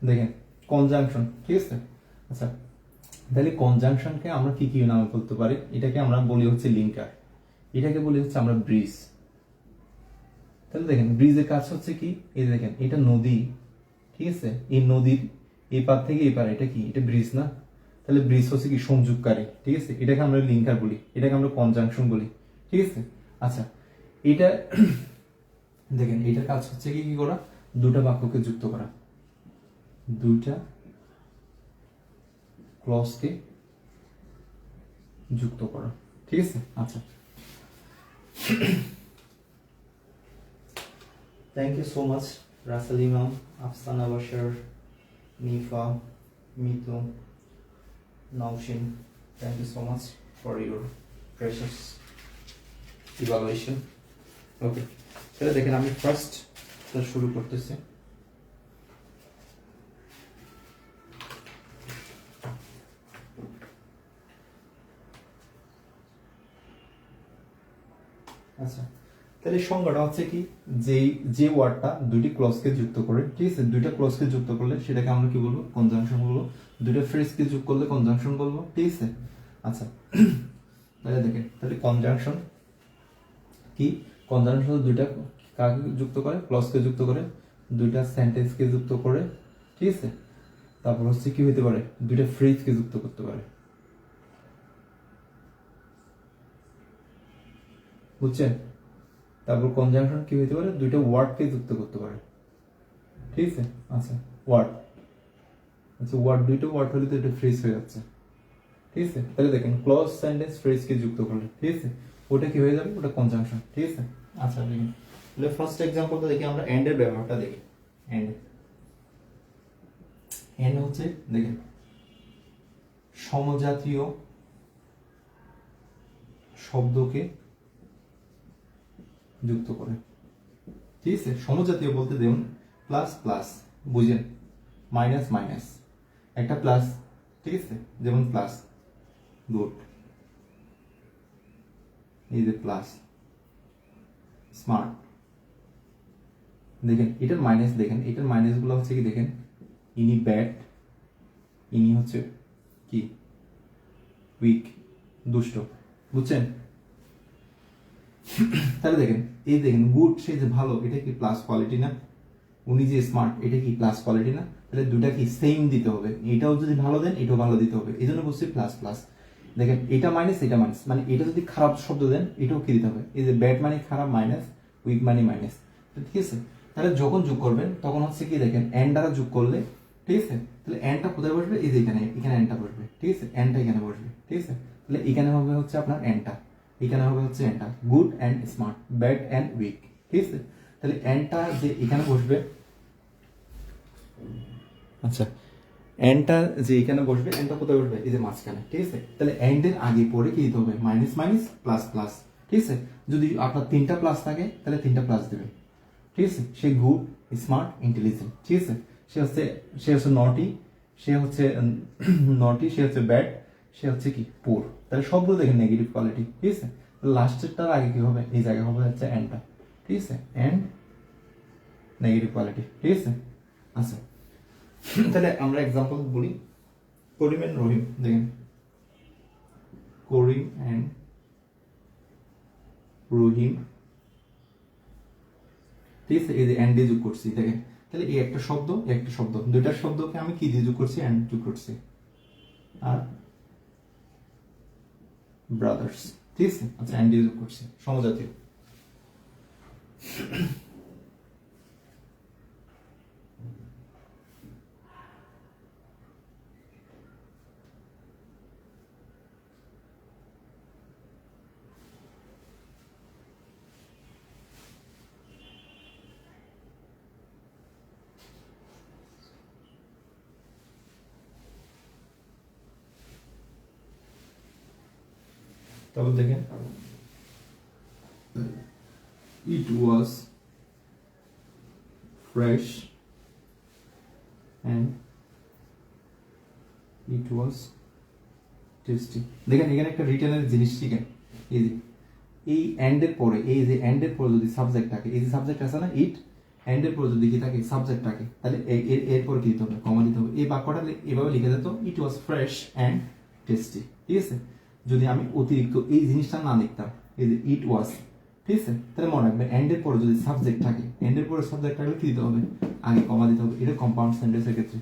দেখেন কনজাংশন, ঠিক আছে। আচ্ছা, তাহলে কনজাংশনকে আমরা কি কি নামে বলতে পারি? এটাকে আমরা বলি হচ্ছে লিঙ্কার, এটাকে বলি হচ্ছে আমরা ব্রিজ। তাহলে দেখেন ব্রিজের কাজ হচ্ছে কি, এই দেখেন এটা নদী, ঠিক আছে, এই নদীর এই পার থেকে এই পার, এটা কি, এটা ব্রিজ না? তাহলে ব্রিজ হচ্ছে কি সংযোগকারী, ঠিক আছে, এটাকে আমরা লিঙ্কার বলি, এটাকে আমরা কনজাংশন বলি, ঠিক আছে। আচ্ছা, এটা দেখেন এটার কাজ হচ্ছে কি কি করা, দুটা বাক্যকে যুক্ত করা, দুইটা ক্লজকে যুক্ত করা, ঠিক আছে। আচ্ছা, thank you so much Rasel Imam, Afsana Bashar, Nifa, Mitu, Naushin, thank you so much for your precious evaluation. Okay, তাহলে দেখেন আমি ফার্স্ট শুরু করতেছি। আচ্ছা, তাহলে সংজ্ঞাটা হচ্ছে কি, যে ওয়ার্ডটা দুইটি ক্লজকে যুক্ত করে, ঠিক আছে, দুইটা ক্লজকে যুক্ত করলে সেটাকে আমরা কি বলবো, কনজাংশন বলবো। দুইটা ফ্রেজকে যুক্ত করলে কনজাংশন বলবো, ঠিক আছে। আচ্ছা, তাহলে দেখেন, তাহলে কনজাংশন কি, কনজাংশন দুইটা কাকে যুক্ত করে, ক্লজকে যুক্ত করে, দুইটা সেন্টেন্সকে যুক্ত করে, ঠিক আছে। তারপর হচ্ছে কি হইতে পারে, দুইটা ফ্রেজকে যুক্ত করতে পারে, বুঝছেন। তারপর কনজাংশন কি হইতে পারে, দুইটা ওয়ার্ডকে যুক্ত করতে পারে, ঠিক আছে। আচ্ছা, ওয়ার্ড, আচ্ছা ওয়ার্ড, দুইটা ওয়ার্ড হলে তো এটা ফ্রেজ হয়ে যাচ্ছে, ঠিক আছে। তাহলে দেখেন ক্লজ সেন্টেন্স ফ্রেজকে যুক্ত করলে, ঠিক আছে, ওটা কি হয়ে যাবে, ওটা কনজাংশন, ঠিক আছে। আচ্ছা দেখেন, তাহলে ফার্স্ট এক্সাম্পলটা দেখি আমরা, এন্ড এর ব্যবহারটা দেখি। এন্ড, এন্ড হচ্ছে দেখেন সমজাতীয় শব্দকে যুক্ত করে, ঠিক আছে। সমজাতীয় বলতে দেখুন প্লাস প্লাস, বুঝেন, মাইনাস মাইনাস, একটা প্লাস, ঠিক আছে, যেমন প্লাস, গুড, এই যে প্লাস, স্মার্ট। দেখেন এটার মাইনাস, দেখেন এটার মাইনাস গুলো হচ্ছে কি, দেখেন ইনি ব্যাড, ইনি হচ্ছে কি উইক, দুষ্ট, বুঝছেন। তাহলে দেখেন এই দেখেন গুড, সে যে ভালো, এটা কি প্লাস কোয়ালিটি না? উনি যে স্মার্ট, এটা কি প্লাস কোয়ালিটি না? তাহলে দুটা কি সেম দিতে হবে, এটাও যদি ভালো দেন এটাও ভালো দিতে হবে, এই জন্য বলছি প্লাস প্লাস। দেখেন এটা মাইনাস, এটা মাইনাস, মানে এটা যদি খারাপ শব্দ দেন এটাও কি দিতে হবে, এই যে ব্যাড মানে খারাপ, মাইনাস, উইক মানে মাইনাস, ঠিক আছে। তাহলে যখন যোগ করবেন তখন হচ্ছে কি, দেখেন এন্ড দ্বারা যোগ করলে, ঠিক আছে, তাহলে এন্ডটা কোথায় বসবে, এই যে এখানে, এখানে এন্ডটা বসবে, ঠিক আছে, এন্ডটা এখানে বসবে, ঠিক আছে। তাহলে এখানে হবে হচ্ছে আপনার এন্ডটা, এখানে হবে হচ্ছে এন্ডটা, good and smart, bad and weak, ঠিক আছে। তাহলে এন্ডটা যে এখানে বসবে, আচ্ছা এন্ডটা যে এখানে বসবে, এন্ডটা কোথায় বসবে, এই যে মাঝখানে, ঠিক আছে। তাহলে এন্ডের আগে পরে কি দিতে হবে, মাইনাস মাইনাস প্লাস প্লাস, ঠিক আছে। যদি আপনার তিনটা প্লাস থাকে তাহলে তিনটা প্লাস দেবে, ঠিক আছে। সে গুড, স্মার্ট, ইন্টেলিজেন্ট, ঠিক আছে। সে হচ্ছে নটি, সে হচ্ছে নটি, সে হচ্ছে ব্যাড, সে হচ্ছে কি পুর। তাহলে সবগুলো দেখেন নেগেটিভ কোয়ালিটি, ঠিক আছে। লাস্টেরটার আগে কি হবে, এই জায়গায় হবে হচ্ছে এন্ডটা, ঠিক আছে, এন্ড নেগেটিভ কোয়ালিটি, ঠিক আছে। আচ্ছা, তাহলে আমরা এক্সাম্পল বলি, করিম এন্ড রহিম, দেখেন করিম এন্ড রহিম, ঠিক আছে, এই যে এন্ড দিয়ে যোগ করছি, দেখেন তাহলে এই একটা শব্দ, একটা শব্দ, দুইটার শব্দকে আমি কি দিয়ে যোগ করছি, এন্ড যোগ করছি, আর ব্রাদার্স, ঠিক আছে। আচ্ছা, এন্ড দিয়ে যোগ করছি, সমজাতীয়। তারপর দেখেন it was fresh and it was tasty। দেখেন এখানে একটা রিটেনের জিনিস শিখেন, এই যে এই এন্ডের পরে, এই যে এন্ডের পরে যদি সাবজেক্ট থাকে, এই যে সাবজেক্ট আছে না, ইট এন্ড এর পর যদি কি থাকে সাবজেক্ট থাকে তাহলে এরপর কি দিতে হবে কমা দিতে হবে। এই বাক্যটা এভাবে লিখে দিত ইট ওয়াজ ফ্রেশ অ্যান্ড টেস্টি, ঠিক আছে। যদি আমি অতিরিক্ত এই জিনিসটা না লিখতাম, এই যে ইট ওয়াজ, ঠিক আছে, তাহলে মনে রাখবেন এন্ড এর পরে যদি সাবজেক্ট থাকে, এন্ড এর পরে সাবজেক্ট থাকলে কি দিতে হবে আগে কমা দিতে হবে। এটা কম্পাউন্ড সেন্টেন্সের ক্ষেত্রে।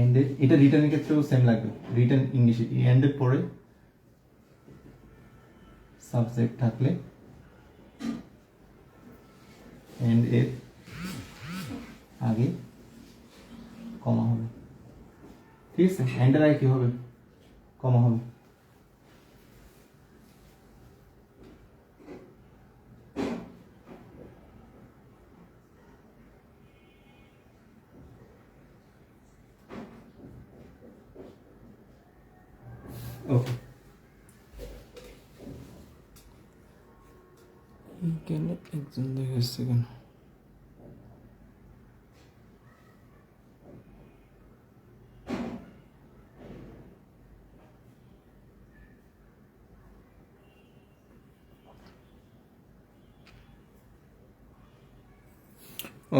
এন্ড এটা রিটার্নের ক্ষেত্রেও সেম লাগবে। রিটার্ন ইংলিশে এন্ড এর পরে সাবজেক্ট থাকলে এন্ড এর আগে কমা হবে, ঠিক আছে। এন্ড এর আগে কি হবে কমা হবে। ওকে, এখানে একজন দেখা যাচ্ছে কেন?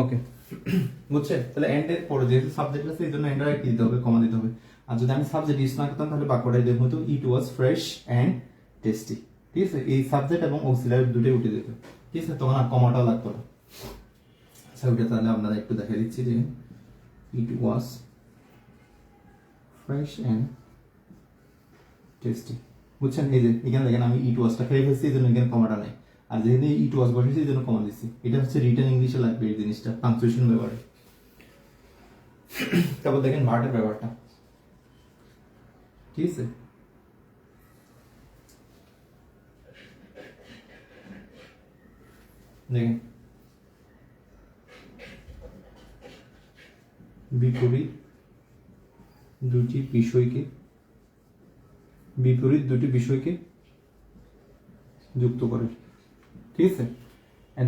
ওকে, বুঝছে? তাহলে এন্ড এর পরে যেহেতু সাবজেক্ট আছে এই জন্য এন্ড এর কি দিতে হবে কমা দিতে হবে। আর যদি আমি সাবজেক্ট ইউজ না করতাম তাহলে বাক্যটা এরকম হতো ইট ওয়াজ ফ্রেশ অ্যান্ড টেস্টি, ঠিক আছে। এই সাবজেক্ট এবং অক্সিলারি দুটোই উঠে যেত, ঠিক আছে, তখন আর কমাটাও লাগতো না। আচ্ছা ওইটা তাহলে আপনারা একটু দেখা দিচ্ছি যে ইট ওয়াজ ফ্রেশ অ্যান্ড টেস্টি, বুঝছেন? এই যে এখানে দেখেন আমি ইট ওয়াজটা ফেলে ফেলছি, এই জন্য এখানে কমাটা নাই। আর যেহেতু ইট ওয়াজ বসেছি এই জন্য কমা দিচ্ছি। এটা হচ্ছে রিটার্ন ইংলিশে লাগবে এই জিনিসটা, পাংচুয়েশন ব্যাপারে। তারপর দেখেন ভার্টের ব্যাপারটা, ঠিক আছে। দেখেন বিপরীত দুটি বিষয়কে যুক্ত করে, ঠিক আছে।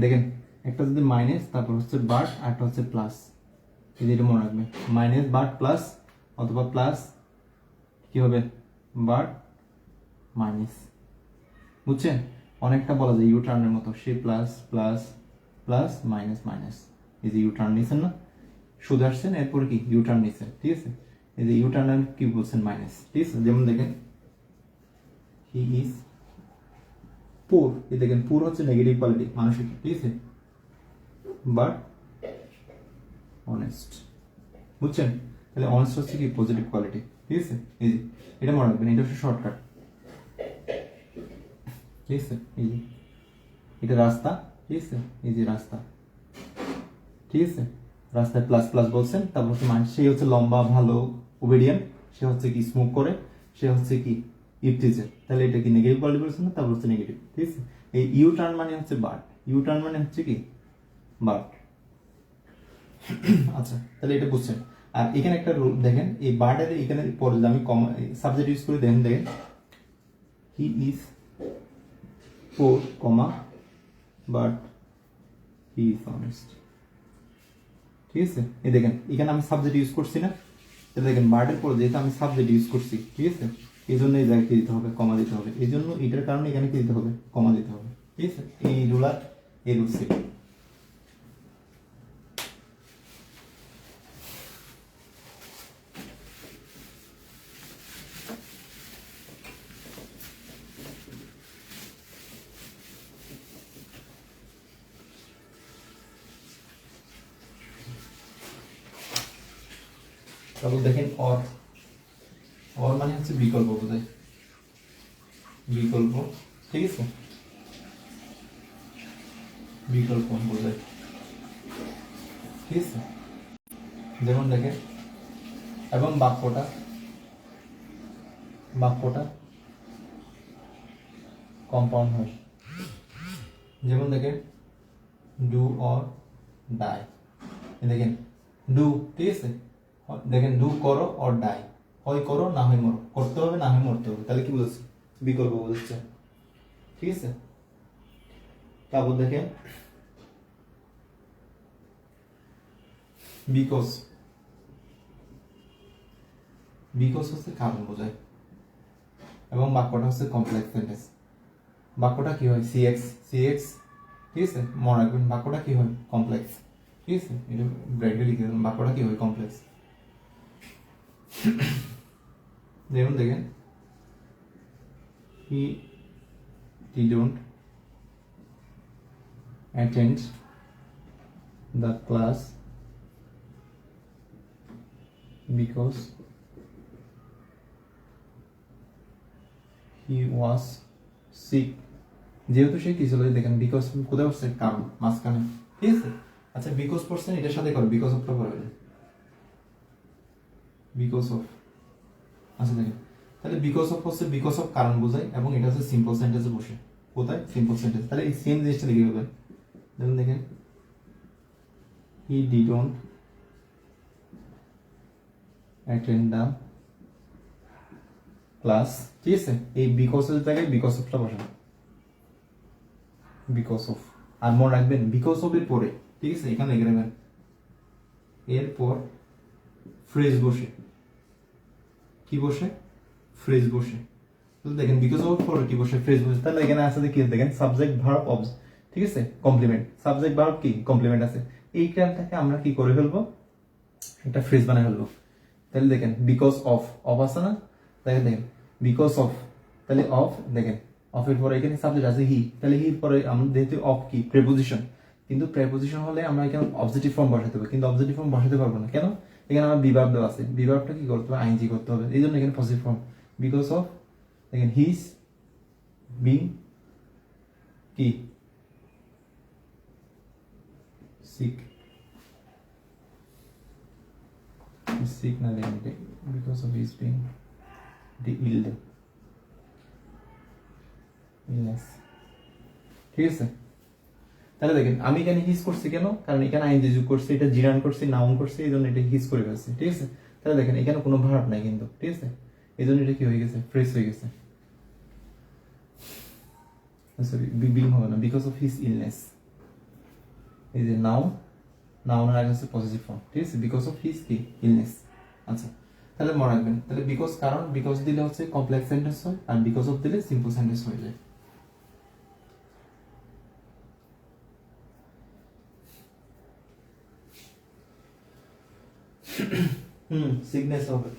দেখেন একটা যদি মাইনাস তারপর হচ্ছে বাট আর একটা হচ্ছে প্লাস, এই যেটা মনে রাখবে মাইনাস বাট প্লাস অথবা প্লাস কি হবে বাট মাইনাস, বুঝছেন? অনেকটা বলা যায় ইউ টার্নের মতো, সে plus plus plus minus minus. এই যে ইউ টার্ন নিছেন না, শুধু আসছেন এরপর কি ইউ টার্ন নিছেন, ঠিক আছে। এই যে ইউ টার্ন কি বলছেন মাইনাস, ঠিক আছে। যেমন দেখেন হি ইজ পুর, এই দেখেন পুর হচ্ছে নেগেটিভ কোয়ালিটি মানসিক, ঠিক আছে, বাট অনেস্ট, বুঝছেন? তাহলে অনেস্ট হচ্ছে কি পজিটিভ কোয়ালিটি, ঠিক আছে। এই যে এটা মনে রাখবেন, এটা হচ্ছে শর্টকাট, ঠিক আছে। এই যে এটা রাস্তা, ঠিক আছে, এই যে রাস্তা, ঠিক আছে। রাস্তায় প্লাস প্লাস বলছেন, তারপর হচ্ছে মানুষ, সে হচ্ছে লম্বা ভালো ওবেডিয়েন্ট, সে হচ্ছে কি স্মোক করে, সে হচ্ছে কি ইফটিজের, তাহলে এটা কি নেগেটিভ কোয়ালিটি বলছেন না, তারপর হচ্ছে নেগেটিভ, ঠিক আছে। এই ইউ টার্ন মানে হচ্ছে বাট, ইউ টার্ন মানে হচ্ছে কি বাট। আচ্ছা তাহলে এটা বুঝছেন। আর এখানে একটা রুল দেখেন, এই বার্ডের এখানে পরে আমি কমা সাবজেক্ট ইউজ করে দেখেন, he is poor comma but he is honest, ঠিক আছে। এই দেখেন এখানে আমি সাবজেক্ট ইউজ করছি না, তাহলে দেখেন বার্ডের পর যেহেতু আমি সাবজেক্ট ইউজ করছি, ঠিক আছে, এই জন্য এই জায়গায় কি দিতে হবে কমা দিতে হবে। এই জন্য এটার কারণে এখানে কি দিতে হবে কমা দিতে হবে, ঠিক আছে। এই রুলার এই রুল সেট। তারপর দেখেন অর, অর মানে হচ্ছে বিকল্প বোঝায়, বিকল্প, ঠিক আছে, বিকল্প বোঝায়, ঠিক আছে। যেমন দেখেন এবং বাক্যটা কম্পাউন্ড হয়, যেমন দেখেন ডু অর ডাই, দেখেন ডু, ঠিক আছে, দেখেন ডু করো অর ডাই, হয় করো না হয় মরো, করতে হবে না হয় মরতে হবে, তাহলে কি বলছে বিকল্প বোঝাচ্ছে, ঠিক আছে। তারপর দেখেন বিকজ, বিকজ হচ্ছে কারণ বোঝায় এবং বাক্যটা হচ্ছে কমপ্লেক্স সেন্টেন্স। বাক্যটা কি হয় সিএক্স, ঠিক আছে, মনে রাখবেন বাক্যটা কি হয় কমপ্লেক্স, ঠিক আছে, এটা ব্র্যাকেটে লিখে দেবেন বাক্যটা কি হয় কমপ্লেক্স। যেমন দেখেন he didn't attend the class because he was sick। যেহেতু সে কি ছিল দেখেন বিকজ কোথায় বসছে কারণ মাঝখানে, ঠিক আছে। আচ্ছা বিকজ পড়ছেন এটার সাথে করো বিকজ অফটা করবে বিকজ অফ। আচ্ছা দেখেন তাহলে বিকজ অফ হচ্ছে বিকজ অফ কারণ বোঝায় এবং এটা হচ্ছে সিম্পল সেন্টেন্সে বসে কোথায় সিম্পল সেন্টেন্স। তাহলে এই সেম জিনিসটা লিখে দেবেন। যেমন দেখেন he didn't attend the class, ঠিক আছে। এই বিকজ এর জায়গায় বিকজ অফটা বসান বিকজ অফ। আর মনে রাখবেন বিকজ অফ এর পরে, ঠিক আছে, এখানে লিখে নেবেন এরপর ফ্রেজ বসে, কি বসে ফ্রেজ বসে। তো দেখেন বিকজ অফ পরে কি বসে ফ্রেজ বসে। তাহলে এখানে আছে কি দেখেন সাবজেক্ট ভার্ব অবজেক্ট, ঠিক আছে, কমপ্লিমেন্ট সাবজেক্ট ভার্ব কি কমপ্লিমেন্ট আছে। এইটাকে আমরা কি করে ফেলবো একটা ফ্রেজ বানাই ফেলবো। তাহলে দেখেন বিকজ অফ অফ আছে না, দেখেন দেখেন বিকজ অফ, তাহলে অফ দেখেন অফের পরে এখানে সাবজেক্ট আছে হি, তাহলে হি পরে আমরা যেহেতু অফ কি প্রেপোজিশন, কিন্তু প্রেপোজিশন হলে আমরা এখানে অবজেক্টিভ ফর্ম বসাতে হবে, কিন্তু অবজেক্টিভ ফর্ম বসাতে পারবো না কেন, এখানে আমার বিভাগ দেওয়া আছে, বিভাগটা কি করতে হবে আইএনজি করতে হবে, এই জন্য এখানে পজিটিভ ফর্ম বিকজ অফ দেখেন হিজ বিং কি sick, sick না দেখেন because of his being the illness, ঠিক আছে। তাহলে দেখেন আমি এখানে হিজ করছি কেন, কারণ এখানে আইএনজি যোগ করছি, এটা জিরান করছি নাউন করছি, এই জন্য এটা হিজ করে ফেলছি, ঠিক আছে। তাহলে দেখেন এখানে কোনো ভার্ব নাই কিন্তু, ঠিক আছে, এই জন্য এটা কি হয়ে গেছে ফ্রেশ হয়ে গেছে, সরি বিং হবে না বিকজ অফ হিজ ইলনেস, এই যে নাউনের আগে হচ্ছে পজিটিভ ফর্ম, ঠিক আছে, বিকজ অফ হিজ কি ইলনেস। আচ্ছা তাহলে মনে রাখবেন তাহলে বিকজ কারণ বিকজ দিলে হচ্ছে কমপ্লেক্স সেন্টেন্স হয় আর বিকজ অফ দিলে সিম্পল সেন্টেন্স হয়ে যায়। সিকনেস হবে।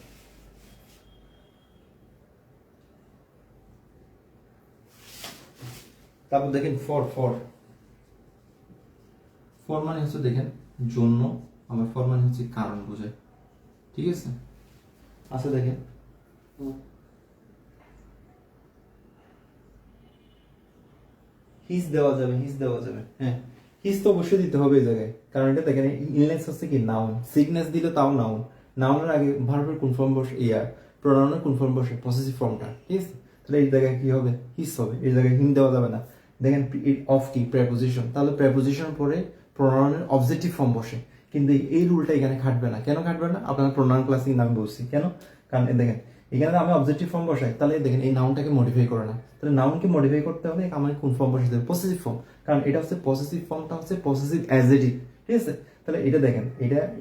তারপর দেখেন ফর ফর ফর মানে হচ্ছে দেখেন জন্য, আবার ফর মানে হচ্ছে কারণ বোঝায়, ঠিক আছে। আচ্ছা দেখেন হিজ দেওয়া যাবে হিজ দেওয়া যাবে, হ্যাঁ হিজ তো অবশ্যই দিতে হবে এই জায়গায়, কারণ এটা দেখেন ইলনেস হচ্ছে কি নাউন, সিকনেস দিলে তাও নাউন, নাউনের আগে ভার্বের কোন ফর্ম বসে প্রোনাউনের কোন ফর্ম বসে পসেসিভ ফর্মটা, ঠিক আছে। তাহলে এই জায়গায় কি হবে হিজ হবে, এই জায়গায় হিম দেওয়া যাবে না। দেখেন অফ কি প্রেপোজিশন, তাহলে প্রেপোজিশন পরে প্রোনাউনের অবজেক্টিভ ফর্ম বসে, কিন্তু এই রুলটা এখানে খাটবে না। কেন খাটবে না আপনার প্রোনাউন ক্লাসিং আমি বলছি কেন, কারণ দেখেন এখানে আমি অবজেক্টিভ ফর্ম বসাই, তাহলে দেখেন এই নাউনটাকে মডিফাই করে না, তাহলে নাউনকে মডিফাই করতে হলে আমার কোন ফর্ম বসাতে হবে পসেসিভ ফর্ম, কারণ এটা হচ্ছে পসেসিভ ফর্মটা হচ্ছে পসেসিভ অ্যাডজেক্টিভ, ঠিক আছে। তাহলে এটা দেখেন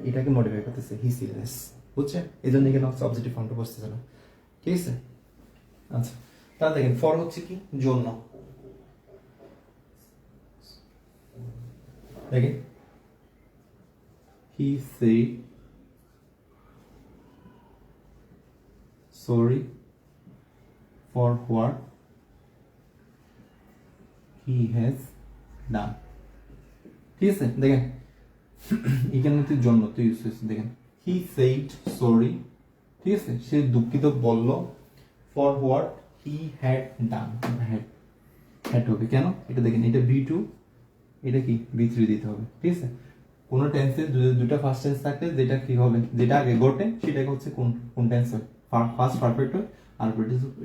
এটাকে মডিফাই করতেছে হি সিরিয়াস, বুঝছেন, এই জন্য এখানে হচ্ছে অবজেক্টিভ ফর্মটা বসতেছে না, ঠিক আছে। আচ্ছা তাহলে দেখেন ফর হচ্ছে কি জন্য, দেখেন হি said sorry for what he has done, ঠিক আছে। দেখেন এখানে হচ্ছে জন্য তো ইউজ হয়েছে, দেখেন হি said sorry, ঠিক আছে, সে দুঃখিত বলল for what he had done, had হবে কেন, এটা দেখেন এটা V2 এটা কি V3 দিতে হবে, ঠিক আছে। কোন টেন্সে দুটো ফার্স্ট টেন্স থাকলে যেটা কি হবে যেটা আগে ঘটে সেটাকে হচ্ছে কোন টেন্স হয় ফার্স্ট পারফেক্ট হয়, আর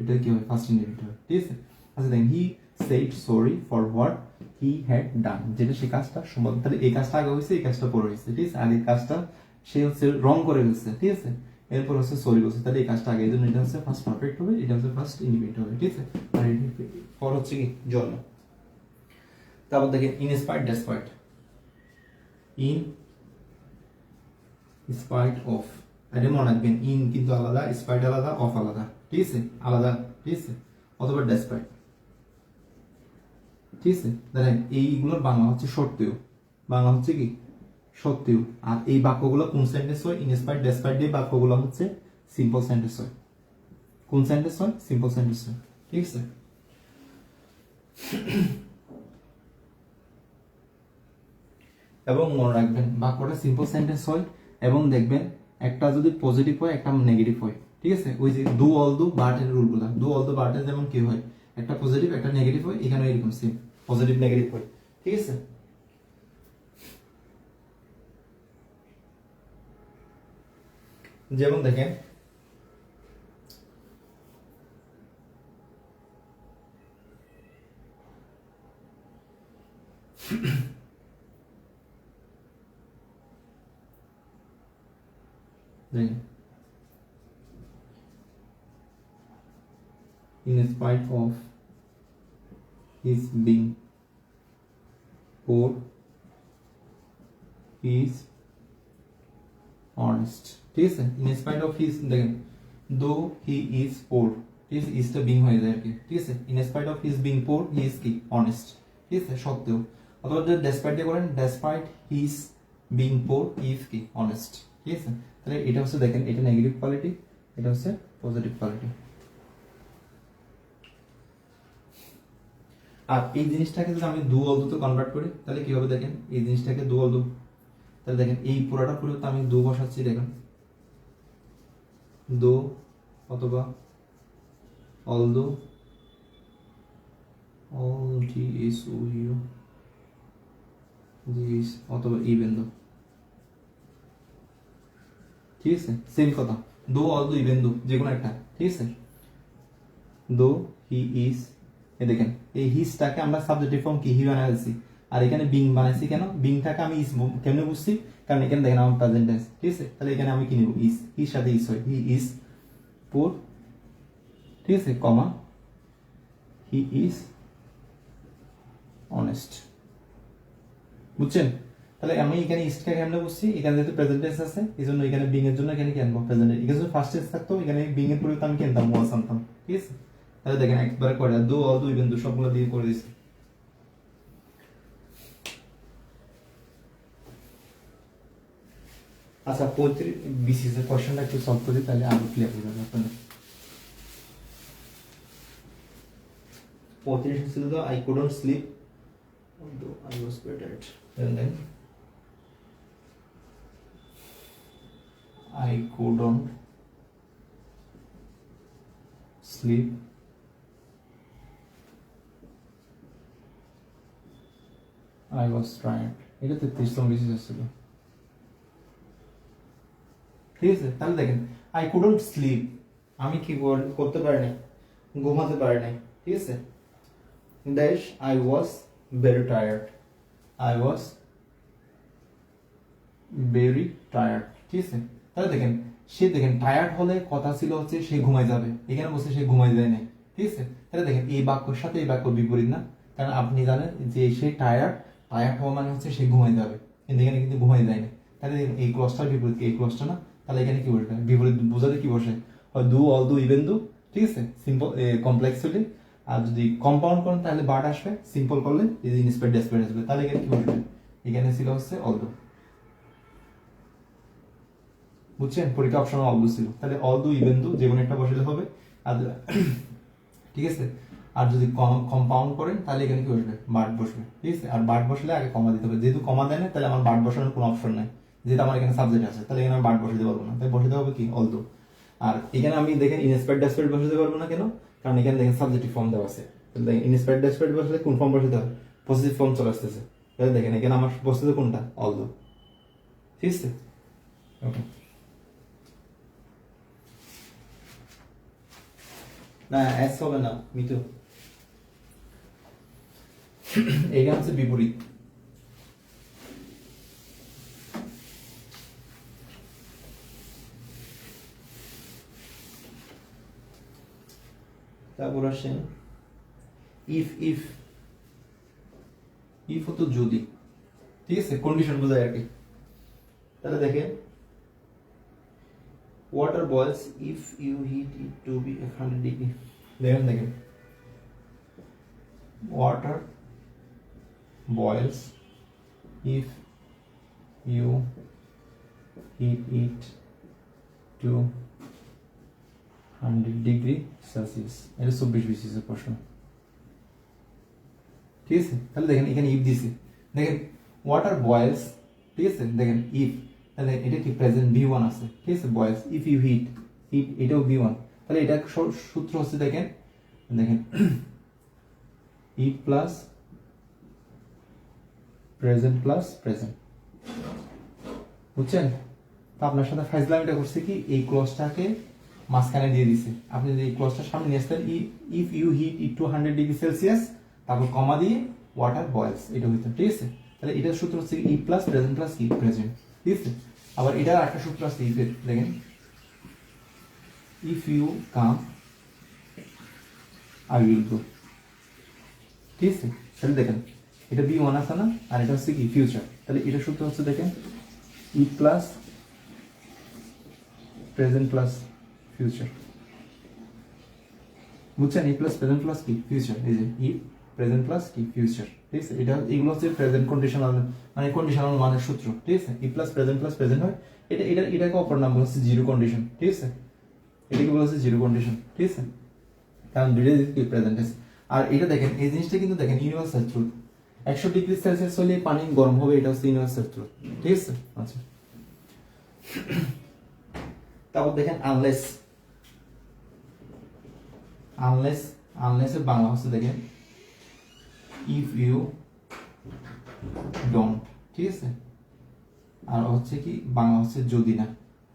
এটা কি হয় ফার্স্ট ইনডিফিনিট হয়, ঠিক আছে। আচ্ছা দেখেন he said sorry for what he had done, যেটা সে কাজটা সম্ভব, তাহলে এই কাজটা আগে হয়েছে এই কাজটা পরে হয়েছে, ঠিক আছে। আগে কাজটা সে হচ্ছে রং করে ফেলছে, ঠিক আছে, এরপর হচ্ছে সরি বলছে, তাহলে এই কাজটা আগে, এই জন্য এটা হচ্ছে ফার্স্ট পারফেক্ট হবে, এটা হচ্ছে ফার্স্ট ইনডিফিনিট হবে, ঠিক আছে। আর পর হচ্ছে কি জন্য। তারপর দেখেন in spite despite, in spite of, এটা মনে রাখবেন ইন কিন্তু আলাদা, স্পাইট আলাদা, অফ আলাদা, ঠিক আছে, আলাদা, ঠিক আছে, অথবা ডেসপাইট, ঠিক আছে, দেখেন এইগুলোর বাংলা হচ্ছে সত্ত্বেও, বাংলা হচ্ছে কি সত্ত্বেও। আর এই বাক্যগুলো কোন সেন্টেন্স হয়? ইনস্পায়ার্ড ডেসপাইট দিয়ে বাক্যগুলো হচ্ছে সিম্পল সেন্টেন্স হয়। কোন সেন্টেন্স হয়? সিম্পল সেন্টেন্স হয়। ঠিক আছে, এবং মনে রাখবেন বাক্যটা সিম্পল সেন্টেন্স হয় এবং দেখবেন একটা যদি পজিটিভ হয় একটা নেগেটিভ হয়। ঠিক আছে, ওই যে ডু অল ডু বার্টের রুলগুলো, ডু অল ডু বার্টের যেমন কি হয়, একটা পজিটিভ একটা নেগেটিভ হয়, এখানে এরকম সেম পজিটিভ নেগেটিভ হয়। ঠিক আছে, যেমন দেখেন দেখেন in spite of his being poor he is honest। ঠিক আছে, in spite of his দেখেন though he is poor, ঠিক আছে, ইসটা বিং হয়ে যায় আর কি। ঠিক আছে, in spite of his being poor he is কি honest। ঠিক আছে, সত্ত্বেও, অথবা যদি despite দিয়ে করেন despite his being poor he is কি honest। ঠিক আছে, তাহলে এটা হচ্ছে দেখেন এটা নেগেটিভ কোয়ালিটি, এটা হচ্ছে পজিটিভ কোয়ালিটি। আর এই জিনিসটাকে যদি আমি দু অলদুতে কনভার্ট করি তাহলে কি হবে দেখেন, এই জিনিসটাকে দু অলদু, তাহলে দেখেন এই পুরোটা পুরোতে আমি দু বসাচ্ছি, দেখেন দো অথবা অলদো, অল জি এস ও ইউ জিস, অথবা ইভেন দো। ঠিক আছে, সেম কথা, দো অলদো ইভেন দো যে কোনো একটা। ঠিক আছে, দো হি ইজ, এ দেখেন এই হিজটাকে আমরা সাবজেক্টিভ ফর্ম কি হি বানাইছি, আর এখানে বিং বানাইছি কেন, বিংটাকে আমি ইজ কেমনে বুঝছি, কারণ এখানে দেখেন আমার প্রেজেন্ট টেন্স। ঠিক আছে, তাহলে এখানে আমি কি নিব ইজ, হির সাথে ইজ হয়, হি ইজ পুর। ঠিক আছে, কমা হি ইজ অনেস্ট। বুঝছেন, তাহলে আমি এখানে ইজটাকে কেমনে বুঝছি, এখানে যেহেতু প্রেজেন্ট টেন্স আছে এই জন্য এখানে বিং এর জন্য এখানে কি আনবো প্রেজেন্ট, এখানে যদি ফার্স্ট টেন্স থাকতো এখানে বিং এর পরিবর্তে আমি কি আনতাম ওয়াজ আনতাম। ঠিক আছে, তাহলে দেখেন একবারে কয়টা দো অল দো ইভেন দো সবগুলো দিয়ে করে দিচ্ছি। আচ্ছা, 35 বিসিএস এর কোশ্চেনটা একটু সলভ করি তাহলে আরো ক্লিয়ার হয়ে যাবে আপনাদের। 35 ছিল তো I couldn't sleep although I was better and then I couldn't sleep I was tired। এটা 33 বিসিএস ছিল। ঠিক আছে, তাহলে দেখেন আই কুডন্ট স্লিপ, আমি কি করতে পারি নাই, ঘুমাতে পারি নাই। ঠিক আছে, dash I was very tired, I was very tired. ঠিক আছে, তাহলে দেখেন সে দেখেন টায়ার্ড হলে কথা ছিল হচ্ছে সে ঘুমাই যাবে, এখানে বলছে সে ঘুমাই যায় নাই। ঠিক আছে, তাহলে দেখেন এই বাক্যের সাথে এই বাক্য বিপরীত না, কারণ আপনি জানেন যে সে টায়ার্ড, টায়ার্ড হওয়া মানে হচ্ছে সে ঘুমাই যাবে, কিন্তু এখানে কিন্তু ঘুমাই যায় না। তাহলে দেখেন এই ক্লসটার বিপরীত এই ক্লসটা না, তাহলে এখানে কি বলবে বিপরীত বোঝাতে কি বসে, হয় দু অল দু ইভেন দু। ঠিক আছে, সিম্পল কমপ্লেক্স হলে, আর যদি কম্পাউন্ড করেন তাহলে বার্ড আসবে, সিম্পল করলে এই যে ইনস্পায়ার্ড ডেসপায়ার্ড আসবে, তাহলে এখানে কি বসবে, এখানে ছিল হচ্ছে অল দু। বুঝছেন, পরীক্ষা অপশন অল দু ছিল, তাহলে অল দু ইভেন দু যে কোনো একটা বসালে হবে। আর ঠিক আছে, আর যদি কম্পাউন্ড করেন তাহলে এখানে কি বসবে বার্ড বসবে। ঠিক আছে, আর বার্ড বসলে আগে কমা দিতে হবে, যেহেতু কমা দেয় না তাহলে আমার বার্ড বসানোর কোনো অপশন নাই, যেহেতু আমার এখানে সাবজেক্ট আছে তাহলে এখানে আমি বার্ড বসাতে পারবো না, তাই বসাতে হবে কি অল দু। আর এখানে আমি দেখেন ইনস্পায়ার্ড ডেসপায়ার্ড বসাতে পারবো না কেন, কারণ এখানে দেখেন সাবজেক্টিভ ফর্ম দেওয়া আছে। তাহলে দেখেন ইনস্পায়ার্ড ডেসপায়ার্ড বসালে কোন ফর্ম বসাতে হবে, পজিটিভ ফর্ম চলে আসতেছে, তাহলে দেখেন এখানে আমার বসতেছে কোনটা অল দু। ঠিক আছে, ওকে। না এস হবে না মিতু, এইখানে হচ্ছে বিপরীত। তারপর আসেন ইফ, ইফ ইফ হতো যদি। ঠিক আছে, কন্ডিশন বোঝায় আর কি। তাহলে দেখেন water boils if you heat it to be 100 degree. দেখেন water boils if you heat it to 100 degree Celsius. এটা 24 বিসিএস প্রশ্ন, ঠিক আছে। তাহলে দেখেন এখানে ইফ দিছে, দেখেন ওয়াটার বয়েলস, ঠিক আছে। দেখেন ইফ, তাহলে এটা কি প্রেজেন্ট V1 আছে, ঠিক আছে। Boils if you heat, heat এটাও V1, তাহলে এটা সূত্র হচ্ছে দেখেন if plus present plus present, বুঝছেন। তো আপনার সাথে ফাইজলামিটা করছে কি, এই ক্লজটাকে মাঝখানে দিয়ে দিছে। আপনি যদি এই ক্লজটা সামনে নিয়ে আসতেন, if you heat it to 100 degree Celsius, তারপর কমা দিয়ে ওয়াটার বয়েলস, এটা হইতো, ঠিক আছে। তাহলে এটার সূত্র হচ্ছে ই প্লাস প্রেজেন্ট প্লাস কি প্রেজেন্ট, ঠিক আছে। আবার এটার একটা সূত্র আছে ইফের, দেখেন if you come I will go, ঠিক আছে। তাহলে দেখেন এটা V1 আছে না, আর এটা হচ্ছে কি ফিউচার। তাহলে এটার সূত্র হচ্ছে দেখেন ই প্লাস প্রেজেন্ট প্লাস ফিউচার, বুঝছেন। ই প্লাস প্রেজেন্ট প্লাস কি ফিউচার, এই যে ই প্রেজেন্ট প্লাস কি ফিউচার, ঠিক আছে। এটা এগুলো হচ্ছে প্রেজেন্ট কন্ডিশনাল, মানে কন্ডিশনাল মানের সূত্র, ঠিক আছে। ই প্লাস প্রেজেন্ট হয়, এটাকে অপর নাম বলা হচ্ছে জিরো কন্ডিশন, ঠিক আছে। এটাকে বলা হচ্ছে জিরো কন্ডিশন, ঠিক আছে, কারণ দুইটা কি প্রেজেন্ট আছে। আর এটা দেখেন এই জিনিসটা কিন্তু দেখেন ইউনিভার্সাল ট্রুথ, 100 ডিগ্রি সেলসিয়াস হলে পানি গরম হবে, এটা হচ্ছে ইউনিভার্সাল ট্রুথ, ঠিক আছে। আচ্ছা, তারপর দেখেন আনলেস, আনলেসের বাংলা হচ্ছে দেখেন ইফ ইউ ডোন্ট, ঠিক আছে। আর হচ্ছে কি বাংলা হচ্ছে যদি না,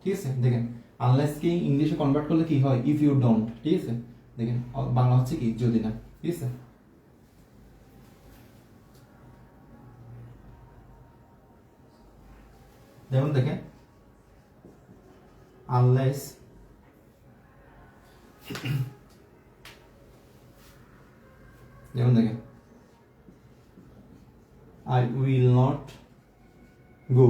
ঠিক আছে। দেখেন আনলেস কি ইংলিশে কনভার্ট করলে কি হয়, ইফ ইউ ডোন্ট, ঠিক আছে। দেখেন বাংলা হচ্ছে কি যদি না, ঠিক আছে। যেমন দেখেন আনলেস যেমন দেখেন I will not go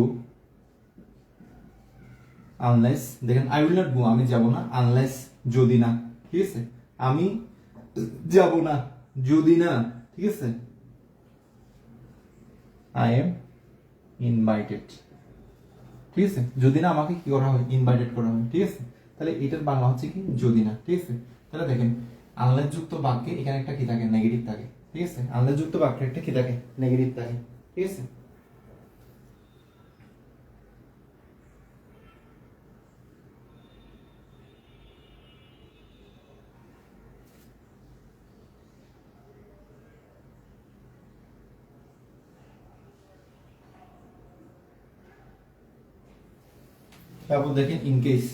unless, দেখেন I will not go আমি যাব না, unless যদি না, ঠিক আছে। আমি যাব না যদি না, ঠিক আছে। I am invited, ঠিক আছে। যদি না আমাকে কি করা হয়, ইনভাইটেড করা হয়, ঠিক আছে। তাহলে এটার বাংলা হচ্ছে কি যদি না, ঠিক আছে। তাহলে দেখেন আনলেস যুক্ত বাক্যে এখানে একটা কি থাকে, নেগেটিভ থাকে, ঠিক আছে। আনলেস যুক্ত বাক্যে একটা কি থাকে, নেগেটিভ থাকে, ঠিক আছে। তারপর দেখেন ইনকেস,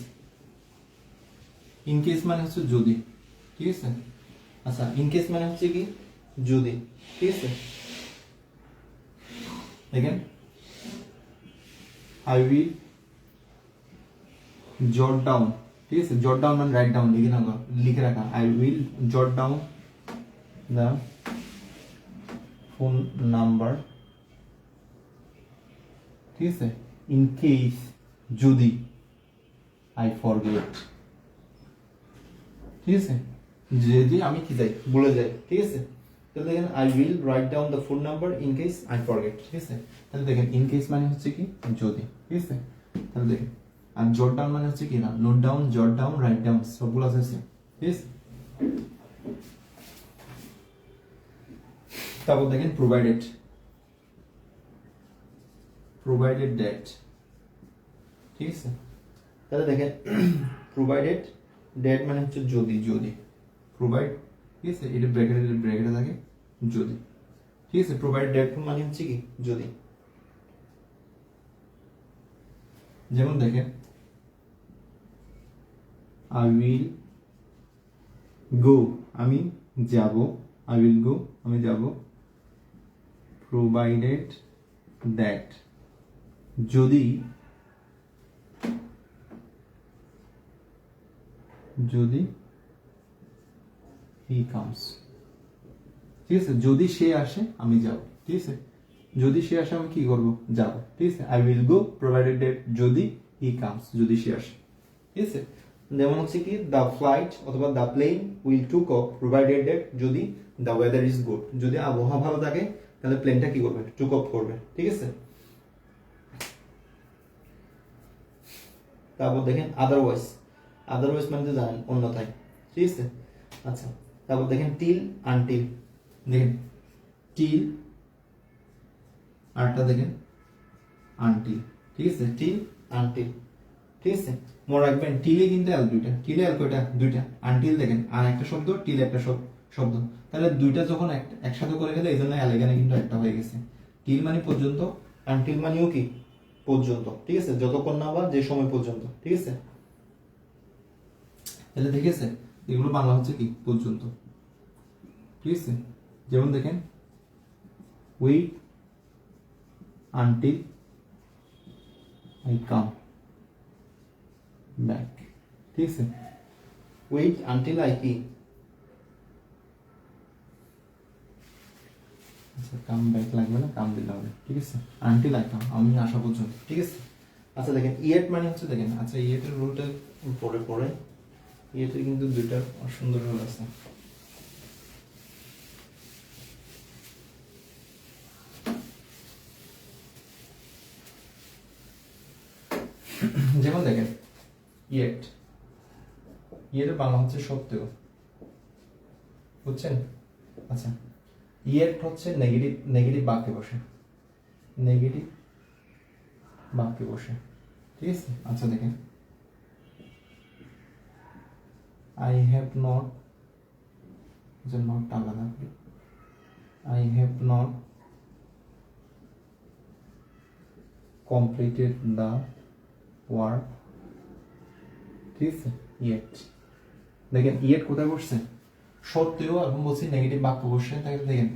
ইনকেস মানে হচ্ছে যদি, ঠিক আছে। আচ্ছা ইনকেস মানে হচ্ছে কি যদি, ঠিক আছে। দেখেন আই উইল জট ডাউন, ঠিক আছে। জট ডাউন মানে রাইট ডাউন, লিখে রাখা। আই উইল জট ডাউন দ্য ফোন নাম্বার, ঠিক আছে, ইন কেস যদি আই ফরগেট, ঠিক আছে। যদি আমি কি যাই ভুলে যাই, ঠিক আছে। তাহলে দেখেন I will write down the phone number in case I forget, ঠিক আছে। তাহলে দেখেন ইন কেস মানে হচ্ছে কি যদি, ঠিক আছে। তাহলে দেখেন আর জট ডাউন মানে হচ্ছে কি না, নোট ডাউন, জট ডাউন, রাইট ডাউন সবগুলো আছে, ঠিক আছে। তারপর দেখেন প্রোভাইডেড, প্রোভাইডেড দ্যাট, ঠিক আছে। তাহলে দেখেন প্রোভাইডেড দ্যাট মানে হচ্ছে যদি, যদি প্রোভাইড, ঠিক আছে। এটা ব্র্যাকেটে থাকে যদি, ঠিক আছে। প্রোভাইড দ্যাট মানে হচ্ছে কি যদি। যেমন দেখেন আই উইল গো আমি যাব, আই উইল গো আমি যাব, প্রোভাইডেড দ্যাট যদি, যদি হি কামস, ঠিক আছে। যদি সে আসে আমি যাব, ঠিক আছে। যদি সে আসে আমি কি করব, যাব, ঠিক আছে। I will go provided that যদি হি কামস, যদি সে আসে, ঠিক আছে। যেমন হচ্ছে কি দ্য ফ্লাইট অথবা the plane will took off provided that যদি দ্য ওয়েদার ইজ গুড, যদি আবহাওয়া ভালো থাকে তাহলে প্লেনটা কি করবে, টুক অফ করবে, ঠিক আছে। তারপর দেখেন আদারওয়াইজ, আদারওয়াইজ মানে তো জানেন অন্যথায়, ঠিক আছে। আচ্ছা, তারপর দেখেন টিল আনটিল, দেখেন টিল আরটা দেখেন আনটিল, ঠিক আছে, টিল আনটিল, ঠিক আছে। মনে রাখবেন টিলে কিন্তু এল দুইটা, টিলে এল কয়টা, দুইটা। আনটিল দেখেন আর একটা শব্দ, টিল একটা শব্দ, তাহলে দুইটা যখন একসাথে করে গেলে এই জন্য এল এখানে কিন্তু একটা হয়ে গেছে। টিল মানে পর্যন্ত, আনটিল মানেও কি পর্যন্ত, ঠিক আছে, যতক্ষণ না বা যে সময় পর্যন্ত, ঠিক আছে। তাহলে দেখেছে এগুলো বাংলা হচ্ছে কি পর্যন্ত, ঠিক আছে। যেমন দেখেন wait until I come back, ঠিক আছে। wait until I কি, আচ্ছা কাম ব্যাক লাগবে না, কাম দিলে হবে, ঠিক আছে। আনটিল আই কাম, আমি আসা পর্যন্ত, ঠিক আছে। আচ্ছা দেখেন ইয়েট মানে হচ্ছে দেখেন, আচ্ছা ইয়েটের রুলটা পরে পরে, ইয়েটের কিন্তু দুইটা সুন্দর রুল আছে। যেমন দেখেন ইয়েট, ইয়েটের বাংলা হচ্ছে সত্ত্বেও, বুঝছেন। আচ্ছা ইয়েট হচ্ছে নেগেটিভ, নেগেটিভ বাক্যে বসে, নেগেটিভ বাক্যে বসে, ঠিক আছে। আচ্ছা দেখেন আই হ্যাভ নট, যে নট আলাদা, I have not completed the work, ঠিক আছে, yet, দেখেন yet কোথায় বসছে, সত্ত্বেও, এবং বলছি নেগেটিভ বাক্য বসছে, তাই দেখেন,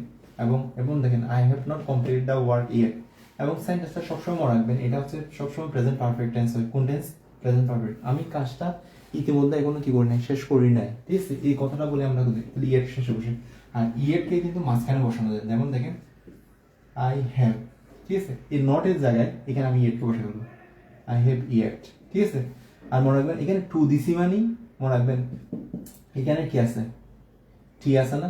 এবং এবং দেখেন I have not completed the work yet, এবং সেন্টেন্সটা সবসময় মনে রাখবেন এটা হচ্ছে সবসময় প্রেজেন্ট পারফেক্ট টেন্স হয়। কোন টেন্স, প্রেজেন্ট পারফেক্ট। আমি কাজটা ইতিমধ্যে এখনো কি করি নাই, শেষ করি নাই, ঠিক আছে, এই কথাটা বলে আমরা ইয়েট শেষে বসে। আর ইয়েটকে কিন্তু মাঝখানে বসানো যায়, যেমন দেখেন আই হ্যাভ, ঠিক আছে, এই নটের জায়গায় এখানে আমি ইয়েটকে বসে ফেলবো, আই হ্যাভ ইয়েট, ঠিক আছে। আর মনে রাখবেন এখানে টু দিছি মানে, মনে রাখবেন এখানে কি আছে, টি আছে না,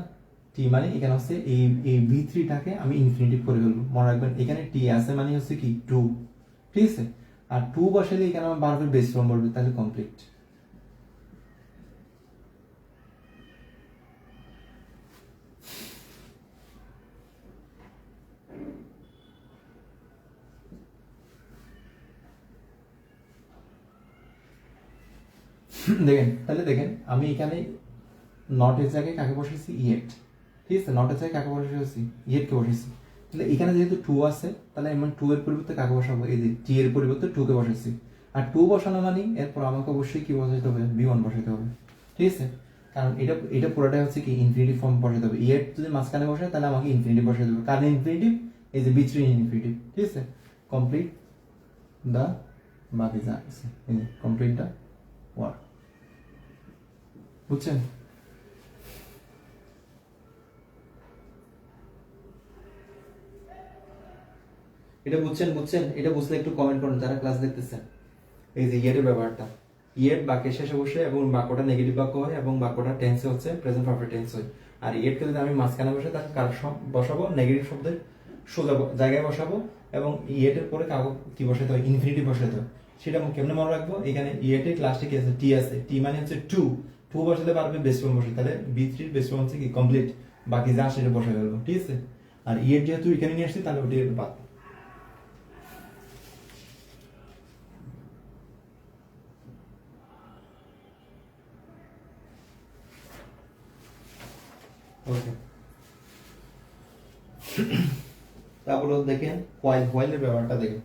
টি মানে এখানে হচ্ছে এই এই ভি থ্রিটাকে আমি ইনফিনিটিভ করে ফেলবো। মনে রাখবেন এখানে টি আছে মানে হচ্ছে কি টু, ঠিক আছে। আর টু বসালে এখানে আমার বারবার বেস ফর্ম বলবে, তাহলে কমপ্লিট। দেখেন তাহলে দেখেন আমি এখানে নটের জায়গায় কাকে বসেছি, ইয়েট, ঠিক আছে, নটের জায়গায় কাকে বসেছি, ইয়েটকে বসেছি। তাহলে এখানে যেহেতু টু আছে, তাহলে আমি টু এর পরিবর্তে কাকে বসাবো, এই যে টি এর পরিবর্তে টু কে বসেছি। আর টু বসানো মানে এরপর আমাকে অবশ্যই কি বসাতে হবে, বি ওয়ান বসাতে হবে, ঠিক আছে। কারণ এটা এটা পুরোটাই হচ্ছে কি ইনফিনিটিভ ফর্ম বসাতে হবে। ইয়েট যদি মাঝখানে বসে তাহলে আমাকে ইনফিনিটিভ বসাতে হবে, কারণ ইনফিনিটিভ এই যে বিথ্রি ইনফিনিটিভ, ঠিক আছে। কমপ্লিট দা, বাকি যা আছে কমপ্লিট দা ওয়ার্ক, বুঝছেন। এটা বুঝছেন, বুঝছেন, এটা বুঝলে একটু কমেন্ট করুন যারা ক্লাস দেখতেছেন। এই যে ইয়েটের ব্যাপারটা, ইয়েট বাক্যের শেষে বসে এবং বাক্যটা নেগেটিভ বাক্য হয় এবং বাক্যটা টেন্স হচ্ছে প্রেজেন্ট পারফেক্ট টেন্স হয়। আর ইয়েটকে যদি আমি মাঝখানে বসে তার কার বসাবো, নেগেটিভ শব্দের সোজা জায়গায় বসাবো, এবং ইয়েটের পরে কাগজ কি বসাতে হয়, ইনফিনিটিভ বসাতে হয়। সেটা কেমনে মনে রাখবো, এখানে ইয়েটের লাস্টে কি আছে, টি আছে, টি মানে হচ্ছে টু, টু বসাতে পারবে বেস ফর্ম বসে, তাহলে বি থ্রির বেস ফর্ম হচ্ছে কি কমপ্লিট, বাকি যা সেটা বসে ফেলবো, ঠিক আছে। আর ইয়েট যেহেতু এখানে নিয়ে আসছি তাহলে ওটি বাদ। ওকে, তারপরে দেখেন হোয়াইল, হোয়াইলের ব্যাপারটা দেখেন।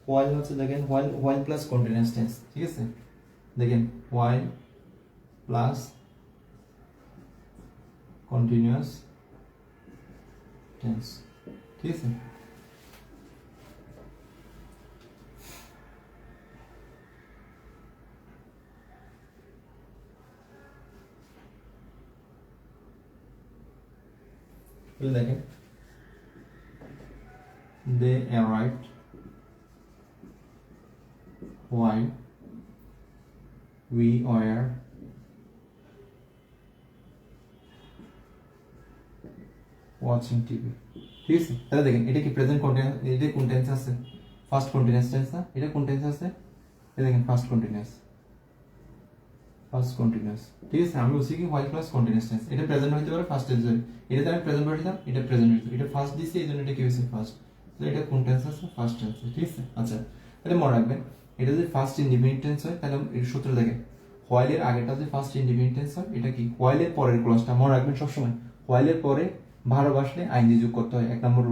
হোয়াইল হচ্ছে দেখেন while, while plus continuous tense, ঠিক আছে। দেখেন হোয়াইল প্লাস কন্টিনিউয়াস টেন্স, ঠিক আছে। দেখেন they arrived while we were watching TV. ঠিক আছে, তাহলে দেখেন এটা কি প্রেজেন্ট কন্টিনিউয়াস, এটা কোন টেন্স আছে? ফার্স্ট কন্টিনিউয়াস টেন্স না? এটা কোন টেন্স আছে? এই দেখেন ফার্স্ট কন্টিনিউয়াস, ফার্স্ট কন্টিনিউয়াস। ঠিক আছে, আমি বলছি কি হোয়াইল প্লাস কন্টিনিউয়াস টেন্স, এটা প্রেজেন্ট হইতে পারে ফার্স্ট টেন্স হয়, এটা আমি প্রেজেন্ট করে দিলাম, এটা প্রেজেন্ট হইতো, এটা ফার্স্ট দিছি এইজন্য এটা কি হইছে ফার্স্ট, তাহলে এটা কোন টেন্স আছে? First tense. ঠিক আছে, আচ্ছা তাহলে মনে রাখবেন এটা যদি ফার্স্ট ইনডিপেন্ডেন্ট টেন্স হয় তাহলে এর সূত্র দেখেন হোয়াইলের আগেরটা যদি ফার্স্ট ইনডিপেন্ডেন্ট টেন্স হয় এটা কি হোয়াইলের পরের ক্লজটা মনে রাখবেন সবসময়, হোয়াইলের পরে ভার্ব আসলে আইএনজি যোগ করতে হয়, এক নম্বর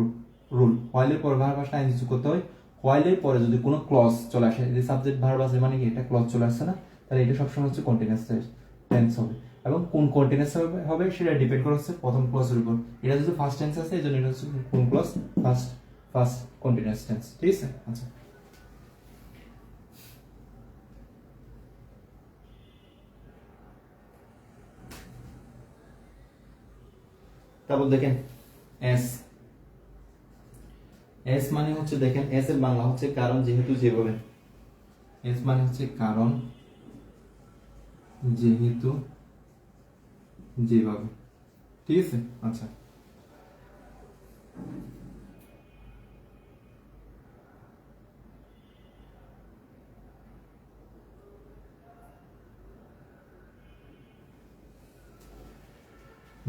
রুল। হোয়াইলের পরে ভার্ব আসলে আইএনজি যোগ করতে হয়। হোয়াইলের পরে যদি কোনো ক্লজ চলে আসে, যে সাবজেক্ট ভার্ব আছে মানে কি এটা ক্লজ চলে আসছে না, তাহলে এটা সবসময় হচ্ছে কন্টিনিউয়াস টেন্স হবে। এবং কোন কন্টিনিউয়াস হবে সেটা ডিপেন্ড করে হচ্ছে প্রথম ক্লজের উপর। এটা যদি ফার্স্ট টেন্স আছে এই জন্য এটা হচ্ছে কোন clause? First first continuous tense. ঠিক আছে, আচ্ছা তারপর দেখেন এস, এস মানে হচ্ছে দেখেন এস এর বাংলা হচ্ছে কারণ, যেহেতু, যেভাবে। এস মানে হচ্ছে কারণ, যেহেতু, যেভাবে। ঠিক আছে, আচ্ছা